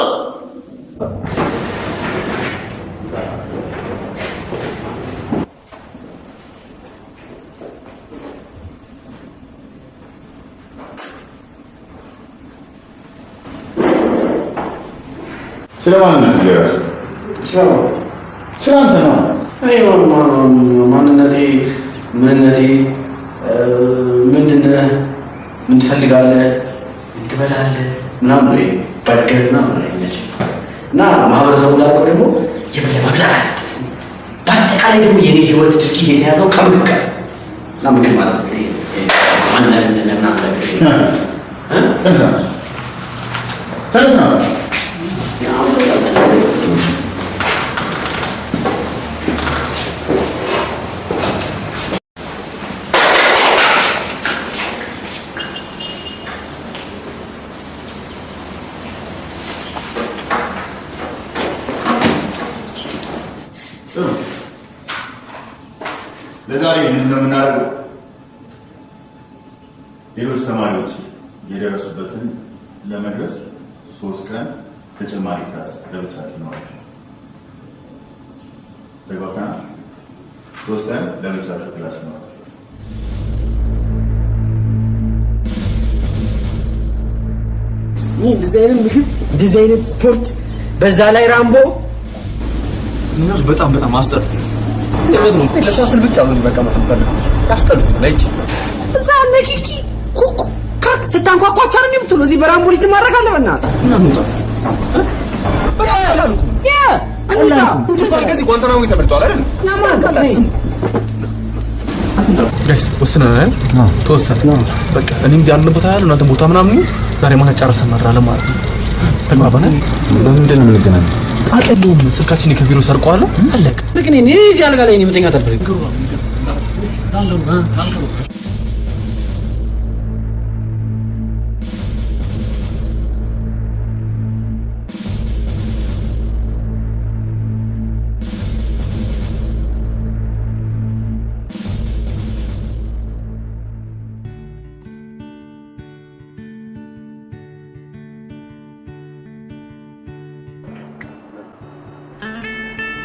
ስለማንነት ገራስ ስለ አንተ ነው። እኔ ማንነቴ ምንነቴ ምንድነህ? ምን ትፈልጋለህ? ትበላለህ ምናምን ነው በርገር ምናምን አይነች እና ማህበረሰቡ ላልከው ደግሞ የበለ መብላት አለ። በአጠቃላይ ደግሞ የኔ ህይወት ድርጊት የተያዘው ከምግብ ጋር እና ምግብ ማለት ነው። ማንነት ምንድነህ ምናምን ተነሳ ለዛሬ ምንድን ነው የምናደርገው? ሌሎች ተማሪዎች የደረሱበትን ለመድረስ 3 ቀን ተጨማሪ ክላስ ለብቻችሁ ነው። ተግባብተናል? 3 ቀን ለብቻችሁ ክላስ ነው። ይህ እንደዚህ አይነት ምግብ፣ እንደዚህ አይነት ስፖርት፣ በዛ ላይ ራምቦ እነሱ በጣም ማስተር ለሳስል ብቻ ነው በቃ መፈጠር ታስተል ለይጭ እዛ ነኪኪ ኩኩ ካክ ስታንኳኳቸው ነው የምትሉ እዚህ በራምቦሊ ትማረካለህ። በእናትህ ምናምን በቃ ያላሉ ያ አንተ ከዚህ ጓንታናሞ ተመርጧል አይደል? ያማን ጋይስ ወስነናል። ተወሰነ በቃ እኔም እዚህ ያለ ቦታ ያለው እናንተ ቦታ ምናምን ዛሬ ማታ ጨርሰን እናድራለን ማለት ነው። ተግባባን? በምንድን ነው የምንገናኘው? አጠገቡም ስልካችን ከቢሮ ሰርቀዋል። አለቀ። ግን እኔ እዚህ አልጋ ላይ ነው የምተኛት አልፈልግም።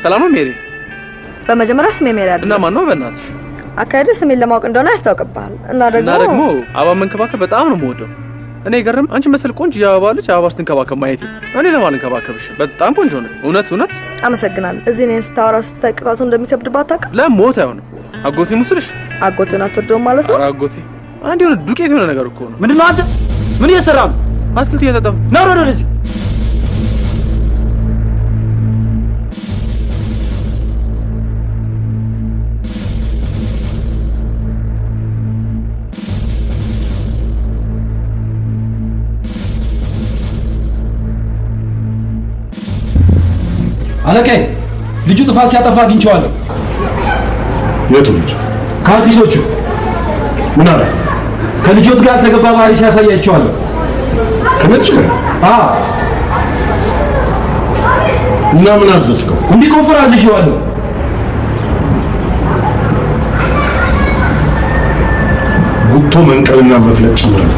ሰላም ነው ሜሪ? በመጀመሪያ ስሜ ሜሪ አይደለም። እና ማን ነው በእናትሽ? አካሄዱ ስሜን ለማወቅ እንደሆነ ያስታውቅብሃል። እና ደግሞ አበባ መንከባከብ በጣም ነው የምወደው። እኔ ገርም አንቺ መሰል ቆንጆ የአበባ ልጅ አበባ ስትንከባከብ ማየት እኔ ለማን እንከባከብሽ? በጣም ቆንጆ ነው። እውነት አመሰግናለሁ። እዚህ ነው ስታወራው ስትጠቅቃቱ እንደሚከብድባት ታውቃለህ? ለሞት አይሆንም። አጎቴ ሙስልሽ አጎቴን አትወደውም ማለት ነው? አጎቴ አንድ የሆነ ዱቄት የሆነ ነገር እኮ ነው። ምንድነው አንተ? ምን እየሰራህ ነው? አትክልት እየጠጣሁ ነው። ወደዚህ አለቃዬ ልጁ ጥፋት ሲያጠፋ አግኝቼዋለሁ። የቱ ልጅ? ከአዲሶቹ ምን አለ? ከልጆት ጋር ያልተገባ ባህሪ ሲያሳያቸዋለሁ። ከነጭ ጋር? አዎ። እና ምን አዘዝከው? እንዲቆፍር አዝዤዋለሁ። ጉቶ መንቀልና መፍለጥ ጨምረን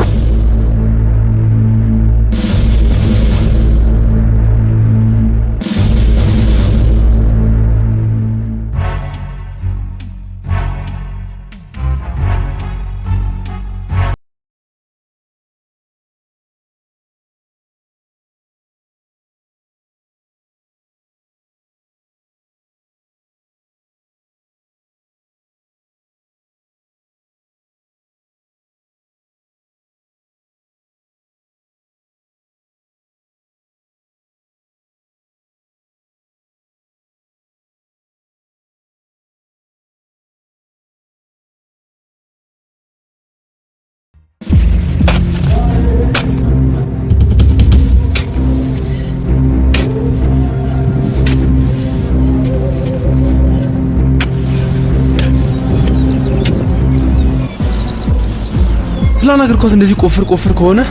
ስላናገርኳት እንደዚህ ቆፍር ከሆነ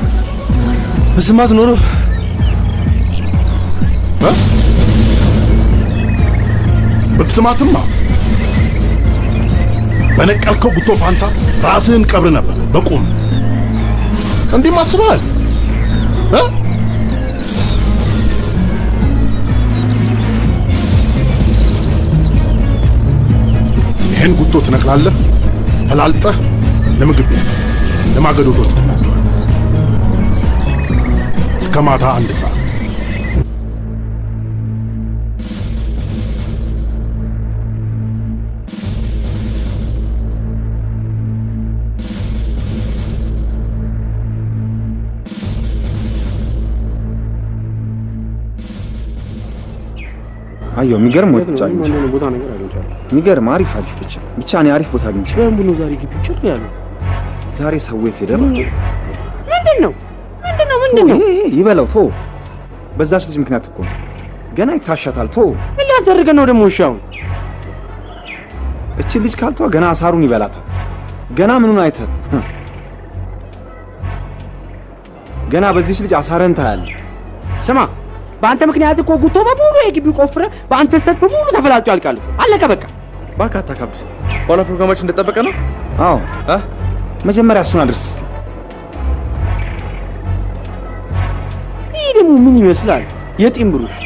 በስማት ኖሮ በስማትማ በነቀልከው ጉቶ ፋንታ ራስህን ቀብር ነበር በቁም። እንዲህ ማስበሃል? ይሄን ጉቶ ትነቅላለህ፣ ፈላልጠህ ለምግብ ለማገዶ ትወስዳላችሁ። እስከ ማታ 1 ሰዓት። አየሁ የሚገርም ወጥ አግኝቻለሁ። ቦታ ነገር አግኝቻለሁ። የሚገርም አሪፍ ብቻ እኔ አሪፍ ቦታ አግኝቻለሁ። ምን ብሎ ዛሬ ግቢ ጭር ያለው ዛሬ ሰው የት ሄደ? ምንድነው ይበለው ቶ በዛች ልጅ ምክንያት እኮ ገና ይታሻታል። ቶ ምን ሊያስደርገን ነው ደግሞ? ሻው እቺ ልጅ ካልቷ ገና አሳሩን ይበላታል። ገና ምኑን አይተህ ገና በዚህች ልጅ አሳረን ታያለህ። ስማ በአንተ ምክንያት እኮ ጉቶ በሙሉ የግቢው ቆፍረ በአንተ ስተት በሙሉ ተፈላልጦ ያልቃል። አለቀ በቃ። ባካታ ካብድ ኋላ ፕሮግራማችን እንደጠበቀ ነው። አዎ መጀመሪያ እሱን አድርስ እስቲ። ይህ ደግሞ ምን ይመስላል? የጢም ብሩሽ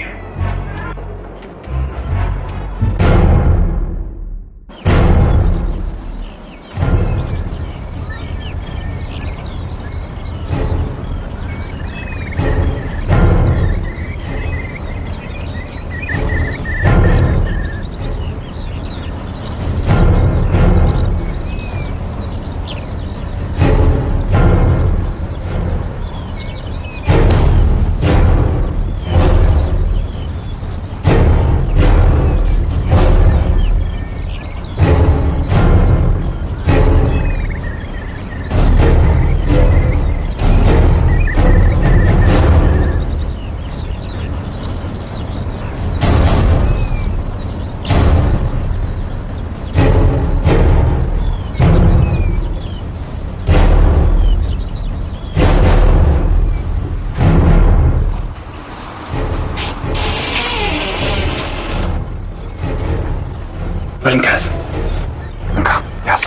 እንካ ያዝ።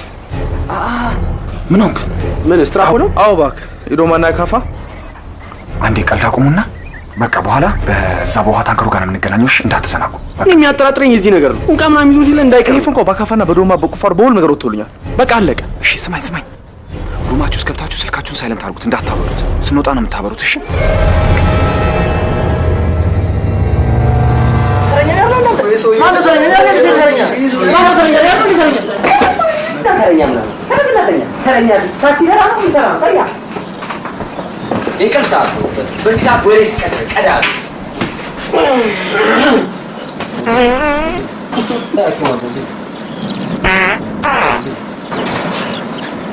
ምን ሆንክ? ምን ስትራፖ ነው? አዎ እባክህ ኢዶማና ካፋ አንዴ ቀልድ አቁሙና በቃ በኋላ በዛ በውሃ ታንከሩ ጋር የምንገናኘው እንዳትዘናጉ። የሚያጠራጥረኝ እዚህ ነገር ነው። እንቃ ምናምን ይዞት ይለ እንዳይቀይፍ እንኳን በካፋና በዶማ በቁፋር በሁሉ ነገር ወጥቶልኛል። በቃ አለቀ። እሺ ስማኝ፣ ሩማችሁ ውስጥ ገብታችሁ ስልካችሁን ሳይለንት አድርጉት፣ እንዳታበሩት። ስንወጣ ነው የምታበሩት። እሺ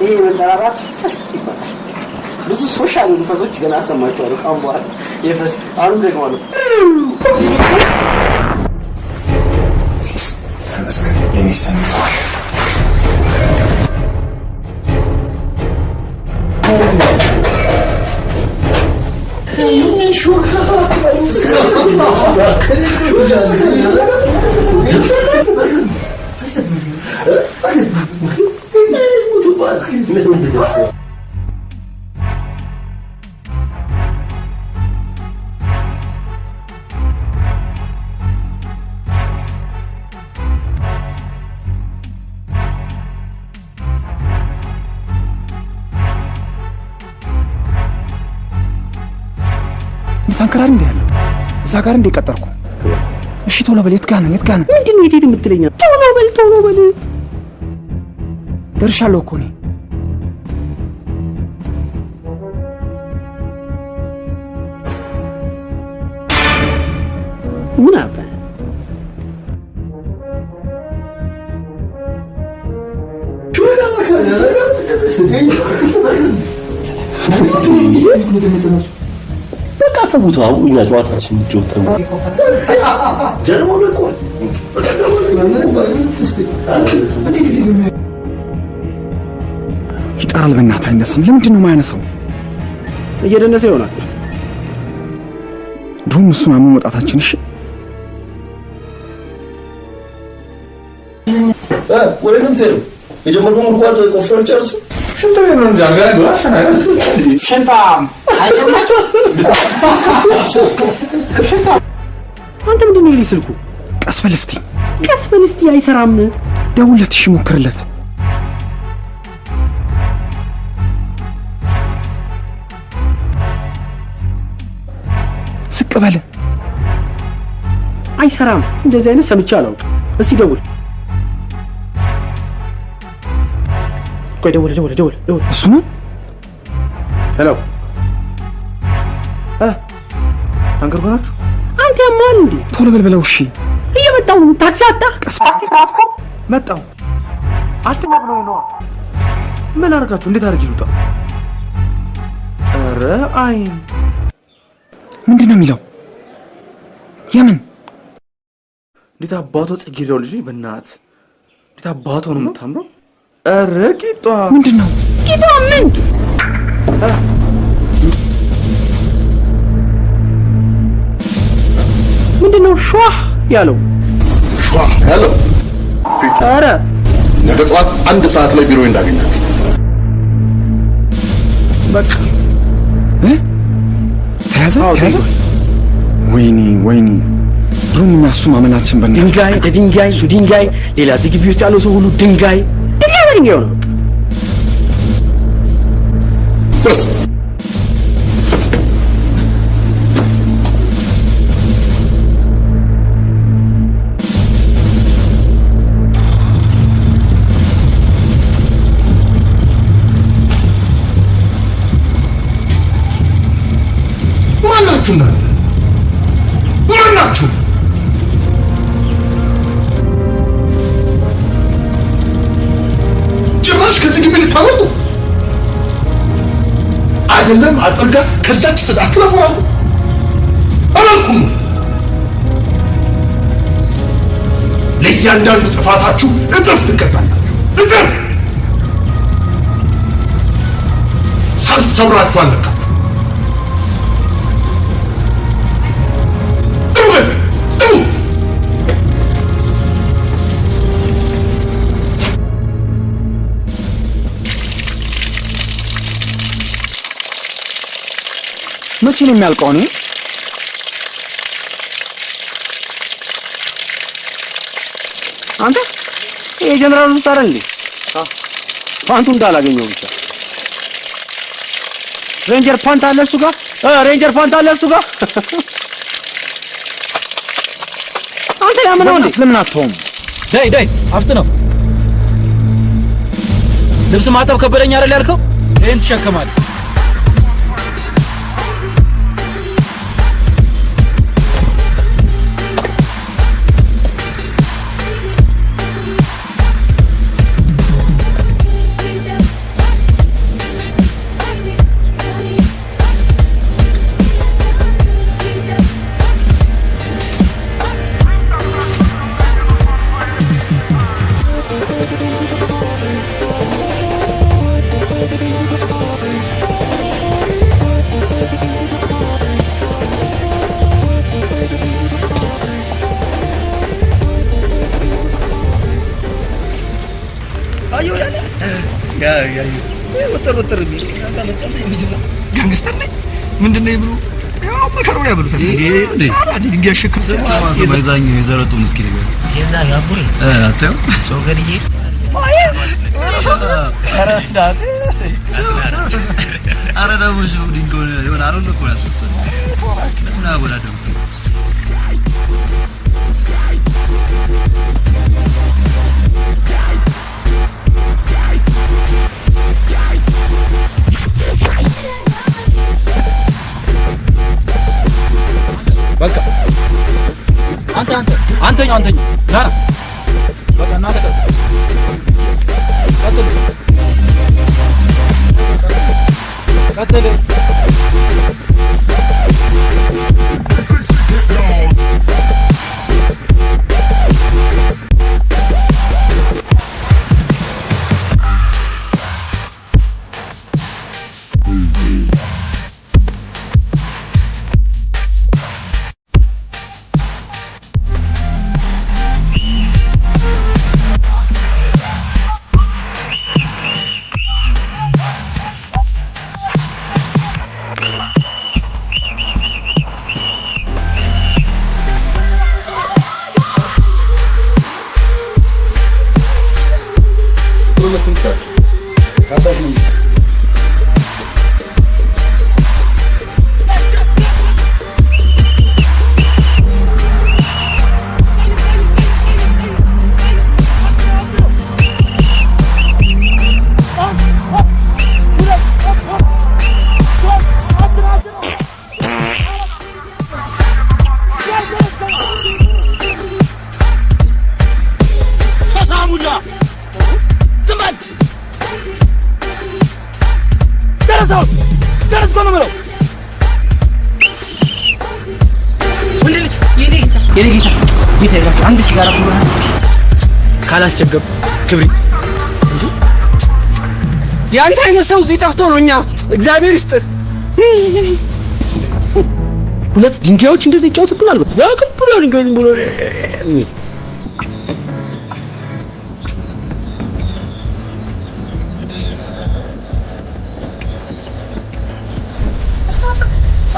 ይሄ መጠራራት ፈስ ይባላል። ብዙ ሶሻል ንፈሶች ገና ሰማቸዋለሁ። ካም በኋላ የፈስ አሁን ደግሞ አሉ የሚሰምተዋል ታንከራር እንደ ያለው እዛ ጋር እንደ ቀጠርኩ። እሺ ቶሎ በል። የት ጋር ነው? ምንድነው የት የምትለኛ? ቶሎ በል ደርሻለሁ እኮ እኔ። ምን አባ በቃ ተውት። አሁን እኛ ጨዋታችን ጆተን ጀርሞ ለቆ ይጠራል። በእናትህ አይነሳም። ለምንድን ነው የማያነሳው? እየደነሰ ይሆናል። ድሮም እሱን አሙ መውጣታችን። እሺ ወደ ምንቴሩ የጀመርኩት ጉድጓድ ቆፍረን ጨርሱ። ሽንት ቤት ነው እንጂ አልጋ ላይ ዶላሽን አይደል? ሽንታም አይሰማችሁ? ሽንታም አንተ ምንድን ነው ይልኝ ስልኩ? ቀስ በል እስቲ አይሰራም። ደውልለት። እሺ ሞክርለት። ዝቅ በል። አይሰራም። እንደዚህ አይነት ሰምቼ አላውቅም። እስቲ ደውል። ቆይ ደውል። እሱ ነው። ሄሎ ታንከር ሆናችሁ? አንተ ማን እንዴ? ቶሎ በል። እሺ እየመጣሁ ነው። ታክሲ አጣ? ታክሲ ትራንስፖርት መጣሁ። አልተኛ ብሎ ነው። ምን አድርጋችሁ? እንዴት አድርጊ ልውጣ? ኧረ አይን ምንድን ነው የሚለው? የምን እንዴት አባቷ ጽጌረዳው ልጅ በእናት እንዴት አባቷ ነው የምታምረው። ኧረ ቂጧ ምንድን ነው? ቂጧ ምን ምንድን ነው ሿህ ያለው? ኧረ ነገ ጠዋት 1 ሰዓት ላይ ቢሮ እንዳገኛችሁ በቃ ተያዘ። ወይኔ ድሮም እኛ እሱ ማመናችን ድንጋይ ሌላ እዚህ ግቢ ውስጥ ያለው ሰው ሁሉ ድንጋይ ነው። ድረስ ማናችሁ እናንተ? ማናችሁ? ጭራሽ ከዚህ ግቢ ልታመጡ አይደለም? አጥርጋ ከዛች ጽዳት ትለፈራሉ አላልኩም? ለእያንዳንዱ ጥፋታችሁ እጥፍ ትቀጣላችሁ። እጥፍ ሳልሰብራችሁ አለቃችሁ። መቼ ነው የሚያልቀው? እኔ አንተ የጀነራል ሙሳራ እንዴ? ፓንቱ እንዳላገኘው ብቻ ሬንጀር ፓንት አለ እሱ ጋር ሬንጀር ፓንት አለ እሱ ጋር አንተ ያምን ነው እንዴ? ለምን አትተውም? ዳይ አፍጥ ነው ልብስ ማጠብ ከበደኝ አይደል ያልከው? ይሄን ትሸከማለህ። ወጥር ቢል ያጋለጣለ የሚጅላ ጋንግስተር ነኝ ምንድነው ይብሉ ያው መከሩን ያብሉታል እንዴ አራዲ ድንጋይ ሸክም ማይዛኝ የዘረጡ ምስኪን ይበል የዛ ያቡሬ አታዩ ሰው ገድዬ አራዳት አራዳሙ ነው ድንጋይ ይሆን አሮን እኮ ያስወሰነ እና ወላደው በቃ አንተኛ ጋራ በቃ እናንተ ቀጥል አንድ ሲጋራ ትብራ ካላስቸገር ክብሪ ያንተ አይነት ሰው እዚህ ጠፍቶ ነው። እኛ እግዚአብሔር ይስጥ። ሁለት ድንጋዮች እንደዚህ ይጫወቱብናል። ያ ከብሩ ድንጋይ ብሎ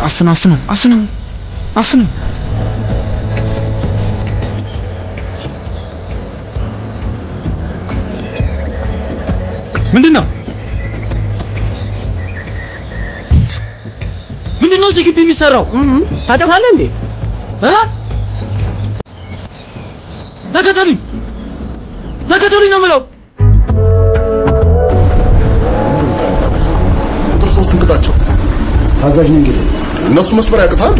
አስነው ምንድነው እዚህ ግቢ የሚሰራው? ታውቃለህ እንዴ? ተከተሉኝ ነው የምለው። ቁጥር 3 እንቅጣቸው። ታዛዥ ነኝ እንግዲህ እነሱ መስመር ያቅታል።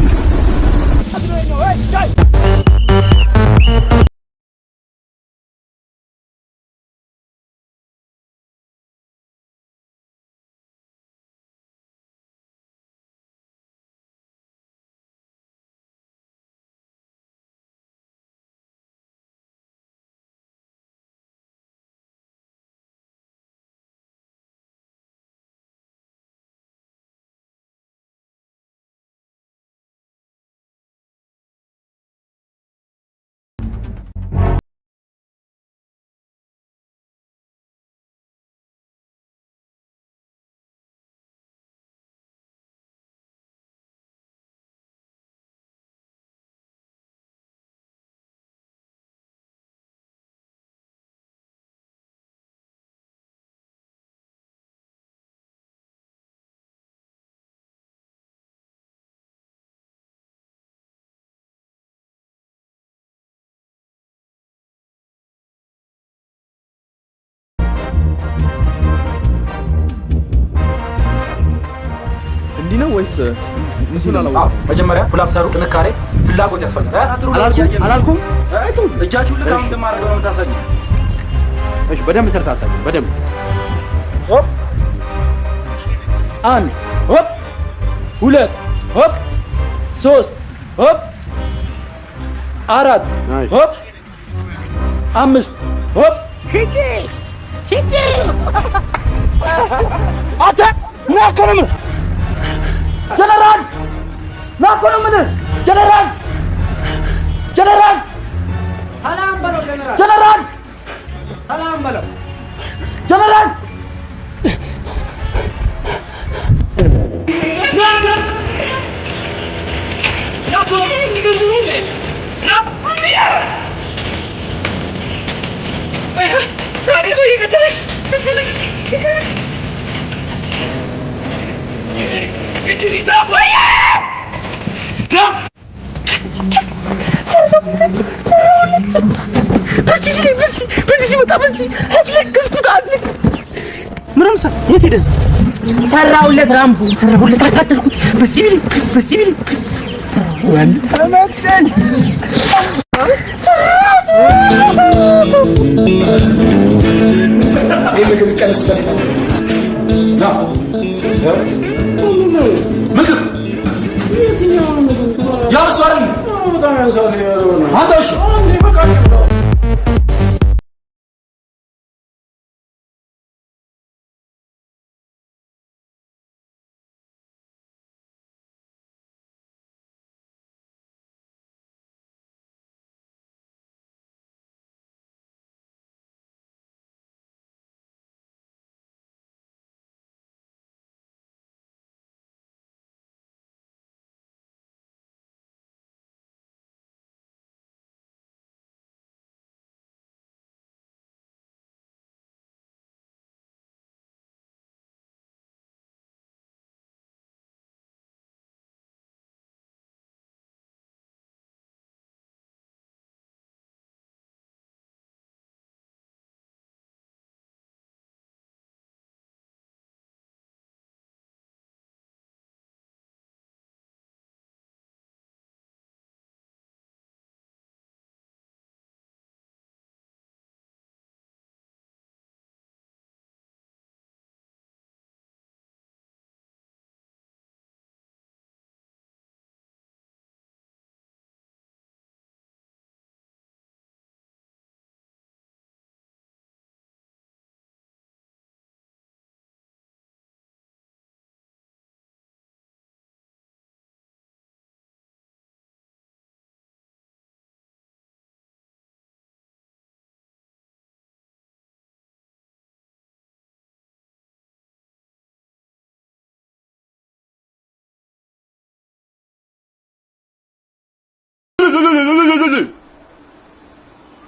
ነው ወይስ እሱን አላው? መጀመሪያ ፑላፕ ሰሩ ጥንካሬ ፍላጎት ያስፈልጋል። አላልኩም? እጃችሁ ልክ አሁን እንደማደርገው ነው የምታሳዩ። እሺ በደንብ ሰርታ አሳዩ። በደንብ ሆፕ 1 ሆፕ 2 ሆፕ 3 ሆፕ 4 ሆፕ 5 ሆፕ 6 አታ ናከረም ጀነራል ናከረም ጀነራል ሰላም በለው ጀነራል ሰላም በለው ጀነራል የት ሄደ? ሰራሁለት ራምቦ ሰራሁለት አቃጠልኩት። በዚህ ቢል ወንድ ተመቸኝ። ምግብ ይቀነስበት ና ምግብ ያንሳል በጣም ያንሳል። አንዳሽ በቃ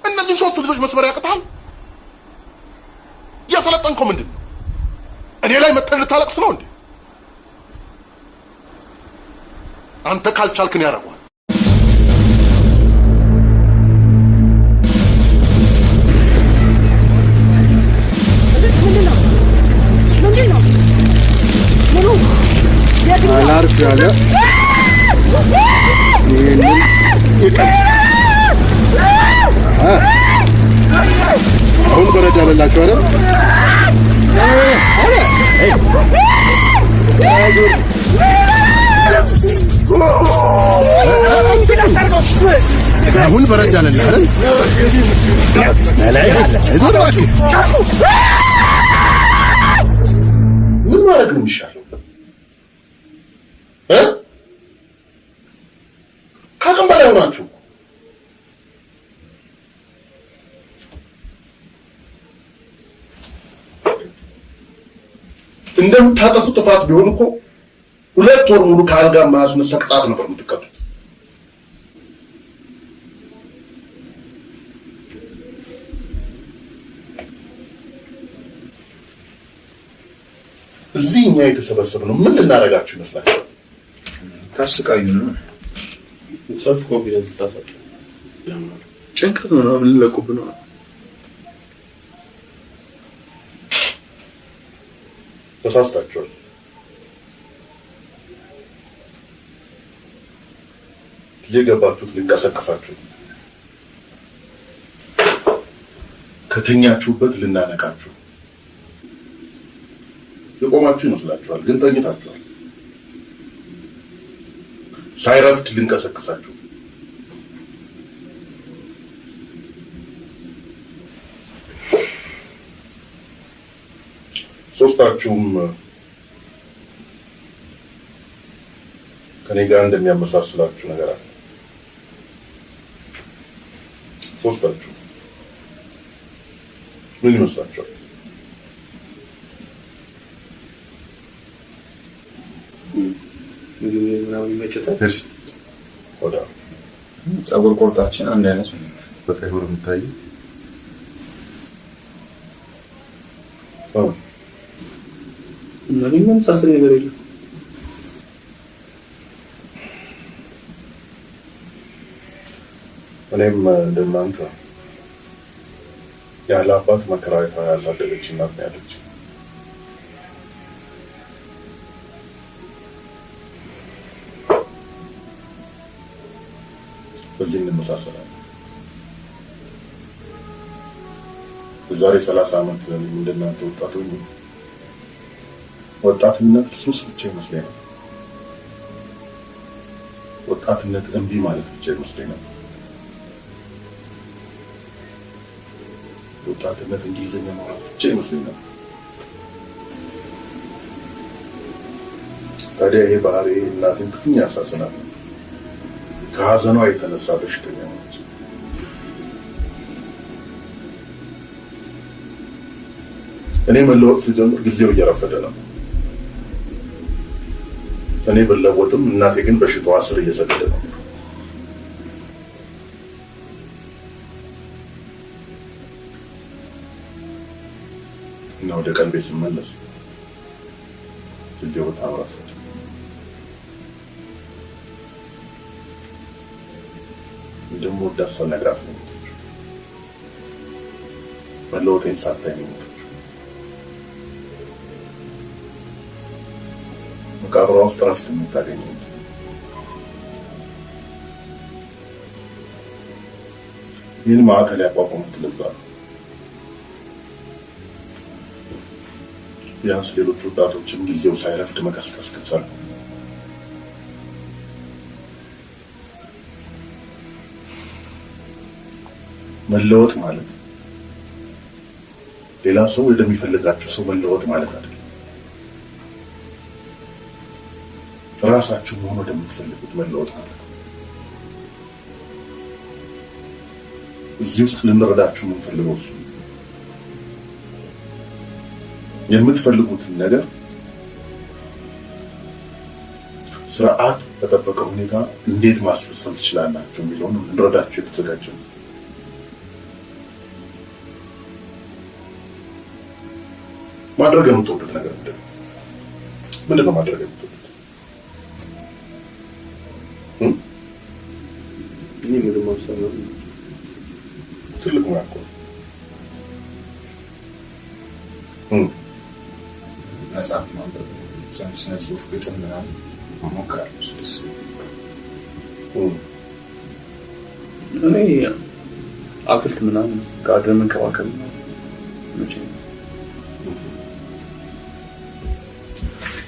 እነዚህ ሶስት ልጆች መስመር ያቅታል። ያሰለጠንከው ምንድን ነው? እኔ ላይ መተን ልታለቅስ ነው እንዴ? አንተ ካልቻልክን ያደርገዋል። አላርፍ ያለ ይህንን አሁን በረዳ አለላችሁ አይደል? አሁን በረዳ አለላ አይደል? ምን ማድረግ ነው የሚሻለው? ከአቅም በላይ ሆናችሁ እንደምታጠፉ ጥፋት ቢሆን እኮ 2 ወር ሙሉ ከአልጋ ማያስነሳ ቅጣት ነበር የምትቀጡት። እዚህ እኛ የተሰበሰብነው ምን ልናደርጋችሁ ይመስላችኋል? ታስቃዩ ነው። ሰልፍ ኮንፊደንስ ታሳጡ ጭንቀት ነው ምን ለቁብ ነው። ተሳስታችኋል። የገባችሁት ልንቀሰቀሳችሁ፣ ከተኛችሁበት ልናነቃችሁ። የቆማችሁ ይመስላችኋል፣ ግን ተኝታችኋል። ሳይረፍድ ልንቀሰቀሳችሁ። ሶስታችሁም ከኔ ጋር እንደሚያመሳስላችሁ ነገር አለ። ሶስታችሁ ምን ይመስላችኋል? ጸጉር ቆርጣችን አንድ አይነት ነው። በቀይ ወር የምታይ ምን ሳስብ ነገር የለም። እኔም እንደናንተ ያለ አባት መከራ ያሳደገች እናት ነው ያለች። በዚህ እንመሳሰላለን። የዛሬ 30 ዓመት እንደናንተ ወጣት ሆኜ ወጣትነት ሱስ ብቻ ይመስለኝ ነበር። ወጣትነት እምቢ ማለት ብቻ ይመስለኝ ነበር። ወጣትነት እንግሊዝኛ ማውራት ብቻ ይመስለኝ ነበር። ታዲያ ይሄ ባህሪ እናቴን ክፉኛ ያሳዝናል። ከሀዘኗ የተነሳ በሽተኛ ነች። እኔ መለወጥ ስጀምር ጊዜው እየረፈደ ነው። እኔ ብለወጥም እናቴ ግን በሽታዋ ስር እየሰደደ ነው። እና ወደ ቀልቤ ስመለስ ጊዜው በጣም ረፈደ። ደግሞ ወዳት ሳልነግራት ነው የሞተችው። መለወጤን ሳታይ ነው የሞተችው። መቃብሯ ውስጥ እረፍት የምታገኘው ይህን ማዕከል ያቋቋሙት ለዛ ነው። ቢያንስ ሌሎች ወጣቶችም ጊዜው ሳይረፍድ መቀስቀስ ከቻሉ መለወጥ ማለት ሌላ ሰው ወደሚፈልጋችሁ ሰው መለወጥ ማለት አይደለም። ራሳችሁ መሆን ወደምትፈልጉት መለወጥ ማለት ነው። እዚህ ውስጥ ልንረዳችሁ የምንፈልገው እሱ የምትፈልጉትን ነገር ስርዓት በጠበቀ ሁኔታ እንዴት ማስፈጸም ትችላላችሁ የሚለውን ልንረዳችሁ የተዘጋጀ ነው። ማድረግ የምትወዱት ነገር ምንድን ነው? ማድረግ የምትወዱት እኔ ምንም ማብሰል ነው። ትልቁ ያቆ መጽሐፍ ማንበብ፣ ስነ ጽሁፍ፣ ግጥም ምናምን እሞክራለሁ። ደስ እኔ አትክልት ምናምን ጋርደን መንከባከብ መቼ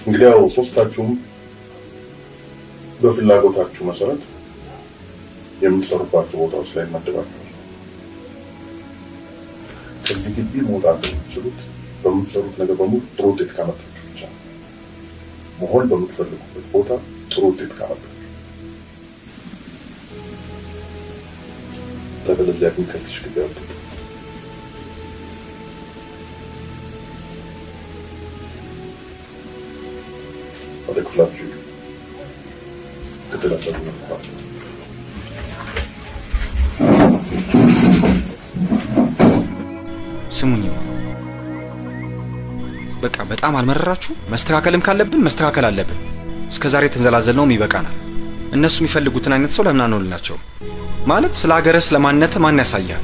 እንግዲህ ያው ሶስታችሁም በፍላጎታችሁ መሰረት የምትሰሩባቸው ቦታዎች ላይ መደባችሁ ከዚህ ግቢ መውጣት የምትችሉት በምትሰሩት ነገር በሙሉ ጥሩ ውጤት ካመጣችሁ ብቻ ነው። መሆን በምትፈልጉበት ቦታ ጥሩ ውጤት ካመጣችሁ ለበለዚያ ግን ከልሽ ግቢ አውጥቶ ወደ ክፍላችሁ ክትላችሁ ነው። ስሙኝ፣ በቃ በጣም አልመረራችሁ? መስተካከልም ካለብን መስተካከል አለብን። እስከዛሬ ተንዘላዘልነውም ይበቃናል። እነሱ የሚፈልጉትን አይነት ሰው ለምን አንሆንላቸው? ማለት ስለ ሀገረ ስለ ማንነትህ ማን ያሳያል?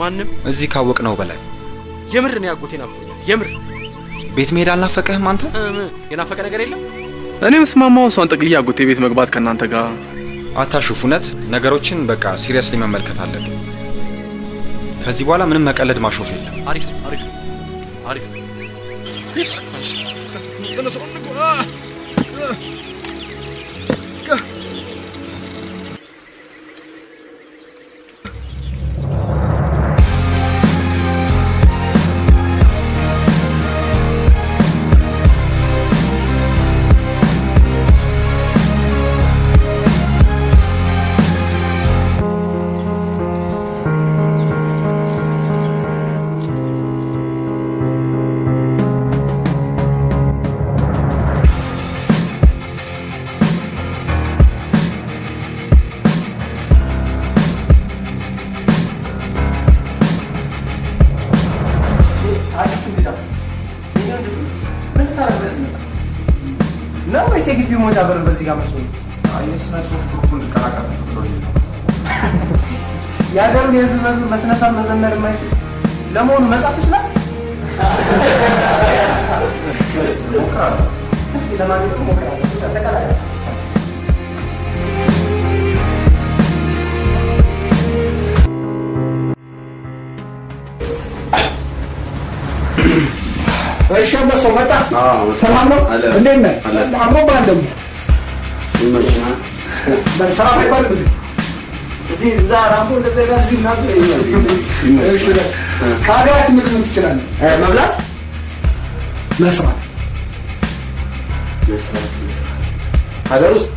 ማንም እዚህ ካወቅነው በላይ የምር ነው ያጎቴ ናፍቆኛል። የምር ቤት መሄድ አልናፈቀህም አንተ? የናፈቀ ነገር የለም። እኔ መስማማው እሷን ጠቅልዬ አጎቴ ቤት መግባት ከእናንተ ጋር አታሹፍ። እውነት ነገሮችን በቃ ሲሪየስሊ መመልከት አለብን። ከዚህ በኋላ ምንም መቀለድ ማሾፍ የለም። አሪፍ አሪፍ አሪፍ ፒስ የሀገሩን የህዝብ መዝሙር በስነስርዓት መዘመር የማይችል ለመሆኑ መጻፍ ይችላል? እስኪ ለማንኛውም ሞክራለሁ። አጠቃላይ እሺ በሰው መጣ። ሰላም ነው? እንዴት ነህ? አምሮብሃል ደግሞ በሰላም አይባልም። እዚህ እዛ ራምቦ እንደዛ ጋር እዚህ ምናምን እሺ ከሀገራችን ምን ትችላለህ? መብላት፣ መስራት ሀገር ውስጥ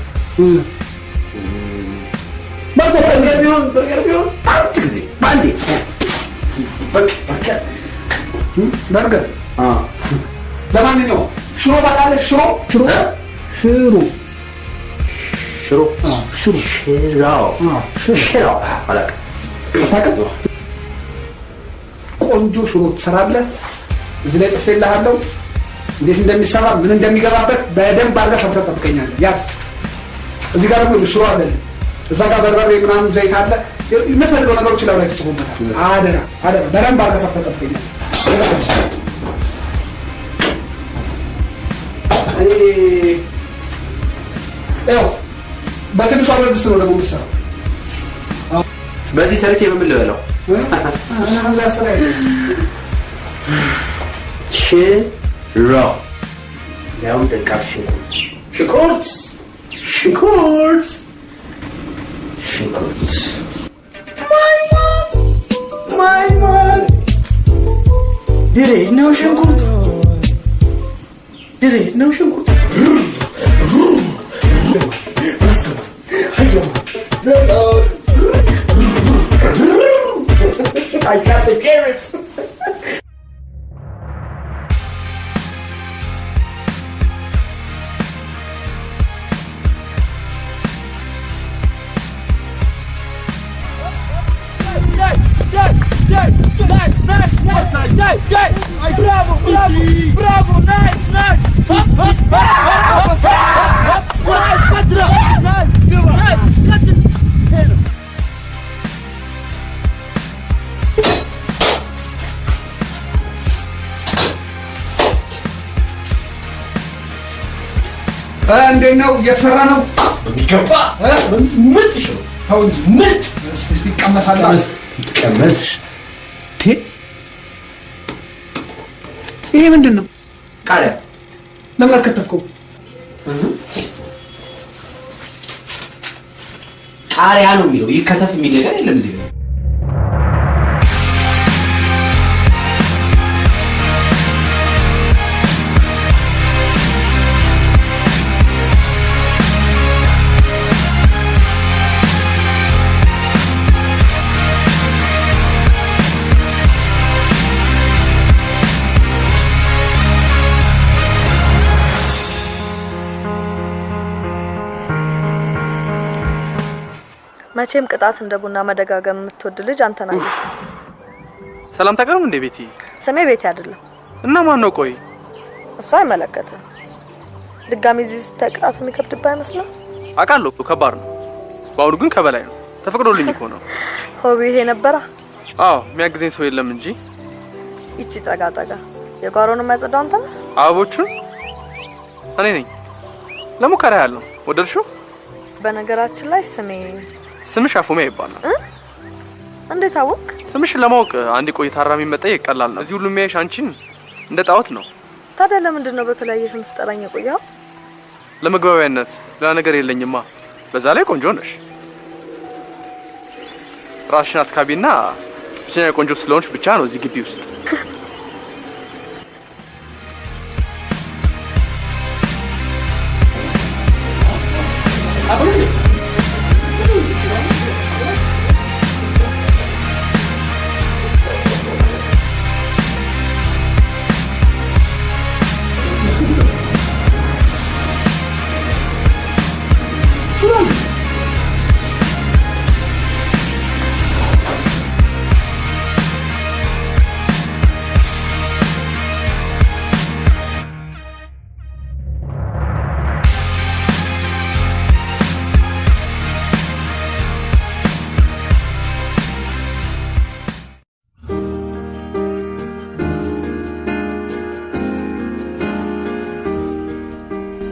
በርገር ቢሆን አንድ ጊዜ ባንዴ በርገር ለማንኛውም ሽሮ ታውቃለህ? ሽሮ አላውቅም። ቆንጆ ሽሮ ትሰራለህ። እዚህ ላይ ጽፌልሃለሁ እንዴት እንደሚሰራ ምን እንደሚገባበት በደንብ አድርገህ ሰርተህ ትጠብቀኛለህ። ያዝ። እዚህ ጋር ደግሞ ሽሮ አለ፣ እዛ ጋር በርበሬ ምናምን ዘይት አለ። የምፈልገው ነገሮች ላይ ተጽፎበታል። አደራ በደንብ አድርገህ ሰርተህ ትጠብቀኛለህ። ያው በትንሿ በድስት ነው ደግሞ የምትሰራው። በዚህ ሰርቼ በምን ልበላው? ሽሮ ያውም ደቃቅ ሽንኩርት ማይማን ድሬድ ነው ሽንኩርት I got the carrots. Bravo, nice. እንዴት ነው? እየተሰራ ነው? የሚገባ ምርጥ ሽሮ። ተው እንጂ ምርጥ። እስቲ ቀመሳለህ። ቀመስ። ይሄ ምንድን ነው? ቃሪያ። ለምን አልከተፍከው? ቃሪያ ነው የሚለው። ይከተፍ የሚል ነገር የለም እዚህ ላይ። መቼም ቅጣት እንደ ቡና መደጋገም የምትወድ ልጅ አንተ ነህ። ሰላም ታቀርም እንዴ? ቤቲ። ስሜ ቤቲ አይደለም። እና ማን ነው? ቆይ እሱ አይመለከትም። ድጋሚ እዚህ ስትቀጣቱ የሚከብድብህ አይመስልም? አውቃለሁ ከባድ ነው። በአሁኑ ግን ከበላይ ነው። ተፈቅዶልኝ እኮ ነው። ሆቢ ይሄ ነበረ? አዎ የሚያግዘኝ ሰው የለም እንጂ። ይቺ ጠጋ የጓሮውን የሚያጸዳው አንተ ነህ? አበቦቹን እኔ ነኝ። ለሙከራ ያህል ነው። ወደድሽው? በነገራችን ላይ ስምሽ አፉሚያ ይባላል። እንዴት አወቅ? ስምሽን ለማወቅ አንድ ቆይ ታራሚ መጠየቅ ቀላል ነው። እዚህ ሁሉ የሚያይሽ አንቺን እንደ ጣዖት ነው። ታዲያ ለምንድን ነው በተለያየ ስም ስጠራኝ ቆያው? ለመግባቢያነት ሌላ ነገር የለኝማ። በዛ ላይ ቆንጆ ነሽ። ራስሽን አትካቢና ብቻ ቆንጆ ስለሆንሽ ብቻ ነው እዚህ ግቢ ውስጥ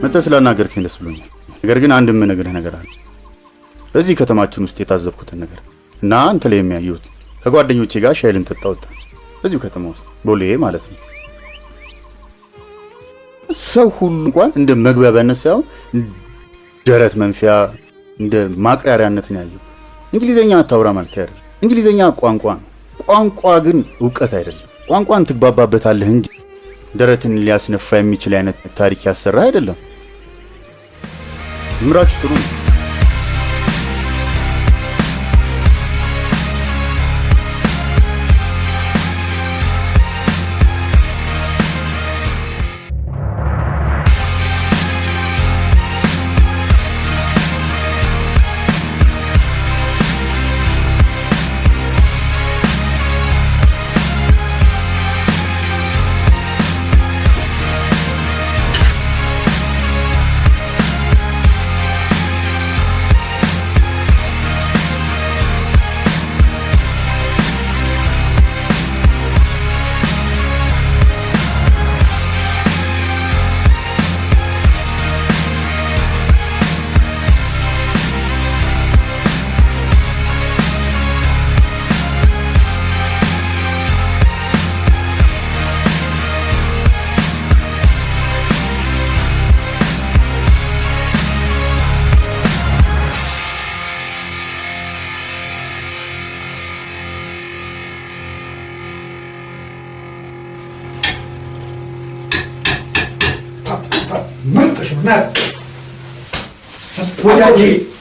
መጥተህ ስላናገርከኝ ደስ ብሎኛል። ነገር ግን አንድ የምነግርህ ነገር አለ። በዚህ ከተማችን ውስጥ የታዘብኩትን ነገር እና አንተ ላይ የሚያየሁት ከጓደኞቼ ጋር ሻይ ልንጠጣ ወጣን። በዚሁ ከተማ ውስጥ ቦሌ ማለት ነው። ሰው ሁሉ እንኳን እንደ መግባቢያነት ሳይሆን ደረት መንፊያ እንደ ማቅራሪያነት ነው ያየው። እንግሊዘኛ አታውራ ማለት አይደለም። እንግሊዘኛ ቋንቋ ነው። ቋንቋ ግን ዕውቀት አይደለም። ቋንቋን ትግባባበታለህ እንጂ ደረትን ሊያስነፋ የሚችል አይነት ታሪክ ያሰራ አይደለም። ዝምራችሁ ጥሩ ነው።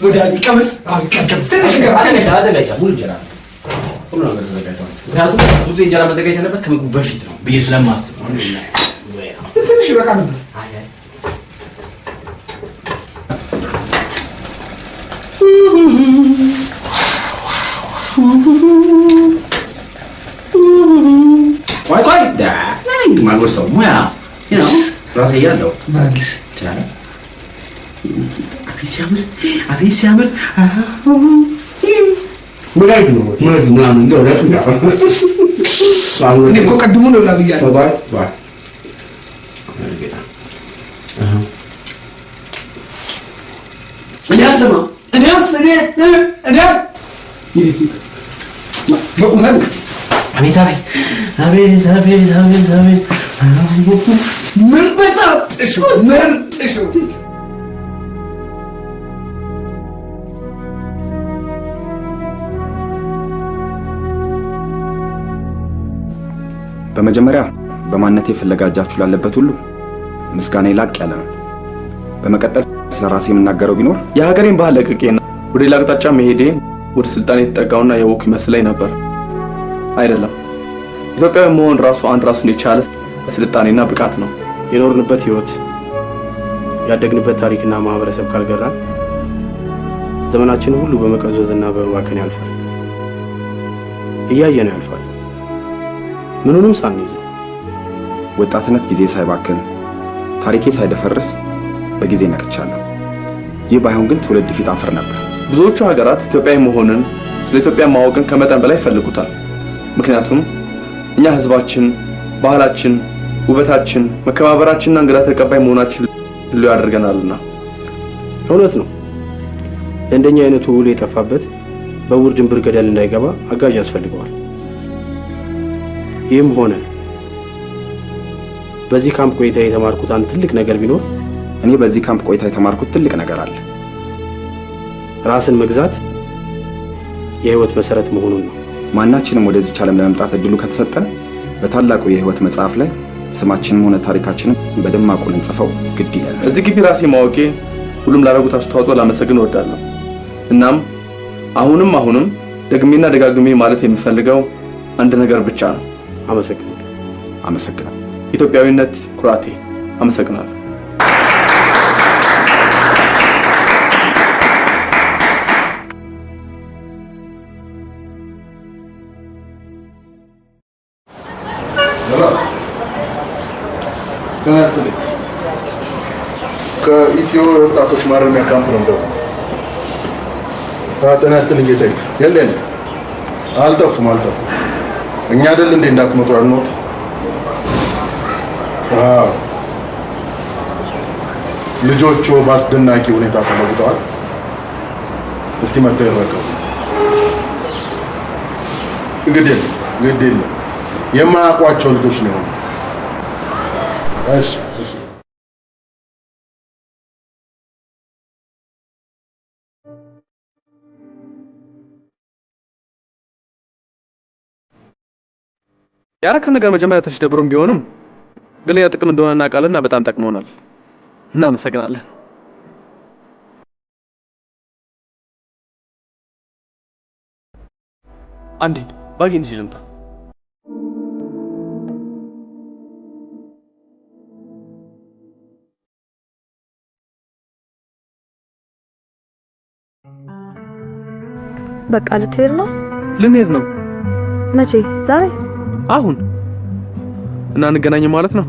ወዳጅ ቀምስ ትንሽ ነገር አዘጋጃ ሙሉ እንጀራ ሁሉ ነገር ተዘጋጅቷል። ምክንያቱም ብዙ እንጀራ መዘጋጀት ያለበት ከምግቡ በፊት ነው ብዬ ስለማስብ ነው። ትንሽ በቃ ነበር። ቆይ ለምን ማጎርሰው ሙያ ራሴ ያለው ቻለ አቤት ሲያምር ወዳጅ ነው ምናምን እንደው ለምን እኔ እኮ ቀድሞ ነው ላብያለሁ። እኔ በመጀመሪያ በማንነቴ ፍለጋጃችሁ ላለበት ሁሉ ምስጋና ይላቅ ያለ ነው። በመቀጠል ስለ ራሴ የምናገረው ቢኖር የሀገሬን ባህል ለቅቄና ወደ ሌላ አቅጣጫ መሄዴን ወደ ስልጣኔ የተጠጋውና ያወኩ ይመስለኝ ነበር። አይደለም። ኢትዮጵያዊ መሆን ራሱ አንድ ራሱን የቻለ ስልጣኔና ብቃት ነው። የኖርንበት ህይወት ያደግንበት ታሪክና ማህበረሰብ ካልገራን ዘመናችን ሁሉ በመቀዘዝና በመባከን ያልፋል። እያየን ያልፋል። ምኑንም ሳንይዝ ወጣትነት ጊዜ ሳይባክን ታሪኬ ሳይደፈርስ በጊዜ ነቅቻለሁ። ይህ ባይሆን ግን ትውልድ ፊት አፈር ነበር። ብዙዎቹ ሀገራት ኢትዮጵያዊ መሆንን ስለ ኢትዮጵያ ማወቅን ከመጠን በላይ ይፈልጉታል። ምክንያቱም እኛ ህዝባችን፣ ባህላችን፣ ውበታችን፣ መከባበራችንና እንግዳ ተቀባይ መሆናችን ልዩ ያደርገናልና። እውነት ነው። ለእንደኛ አይነቱ ውል የጠፋበት በውር ድንብር ገደል እንዳይገባ አጋዥ ያስፈልገዋል። ይህም ሆነ በዚህ ካምፕ ቆይታ የተማርኩት አንድ ትልቅ ነገር ቢኖር እኔ በዚህ ካምፕ ቆይታ የተማርኩት ትልቅ ነገር አለ። ራስን መግዛት የህይወት መሰረት መሆኑን ነው። ማናችንም ወደዚህ ዓለም ለመምጣት እድሉ ከተሰጠን በታላቁ የህይወት መጽሐፍ ላይ ስማችንን ሆነ ታሪካችንን በደማቁ እንጽፈው ግድ ይላል። እዚህ ግቢ ራሴ ማወቄ ሁሉም ላደረጉት አስተዋጽኦ ላመሰግን እወዳለሁ። እናም አሁንም ደግሜና ደጋግሜ ማለት የምፈልገው አንድ ነገር ብቻ ነው። አመሰግናለሁ። ኢትዮጵያዊነት ኩራቴ። አመሰግናለሁ። ከኢትዮ ወጣቶች ማረሚያ ካምፕ ነው እንደው ጤና ይስጥልኝ ጌታዬ። የለን አልጠፉም። እኛ አይደል እንዴ እንዳትመጡ ያልነዎት? ልጆቹ በአስደናቂ ሁኔታ ተለውጠዋል። እስቲ መጥተው ይረከቡ። ግድ የለም የማያውቋቸው ልጆች ነው የሆኑት። እሺ ያረከን ነገር መጀመሪያ ተሽደብሮም ቢሆንም ግን ያ ጥቅም እንደሆነ እናውቃለንና በጣም ጠቅሞናል። እናመሰግናለን። አንዴ ባጊን ልምጣ። በቃ ልትሄድ ነው? ልንሄድ ነው። መቼ? ዛሬ? አሁን እና እንገናኝ ማለት ነው።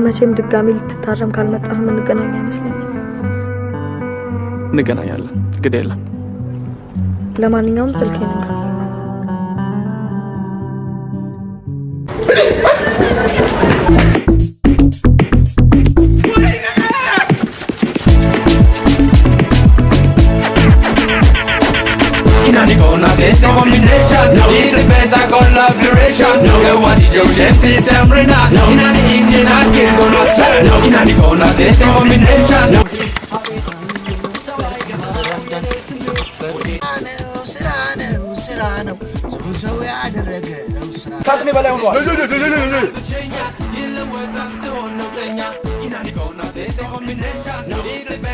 መቼም ድጋሚ ልትታረም ካልመጣህ እንገናኝ አይመስለኝም። እንገናኛለን። ግድ የለም። ለማንኛውም ስልኬን እንካ። This combination is the best I got love duration. The one the Joe James is Samrina. In an Indian I can't go no sir. In an corner this combination. ከአቅሜ በላይ ሆኗል። In the world I'm still on no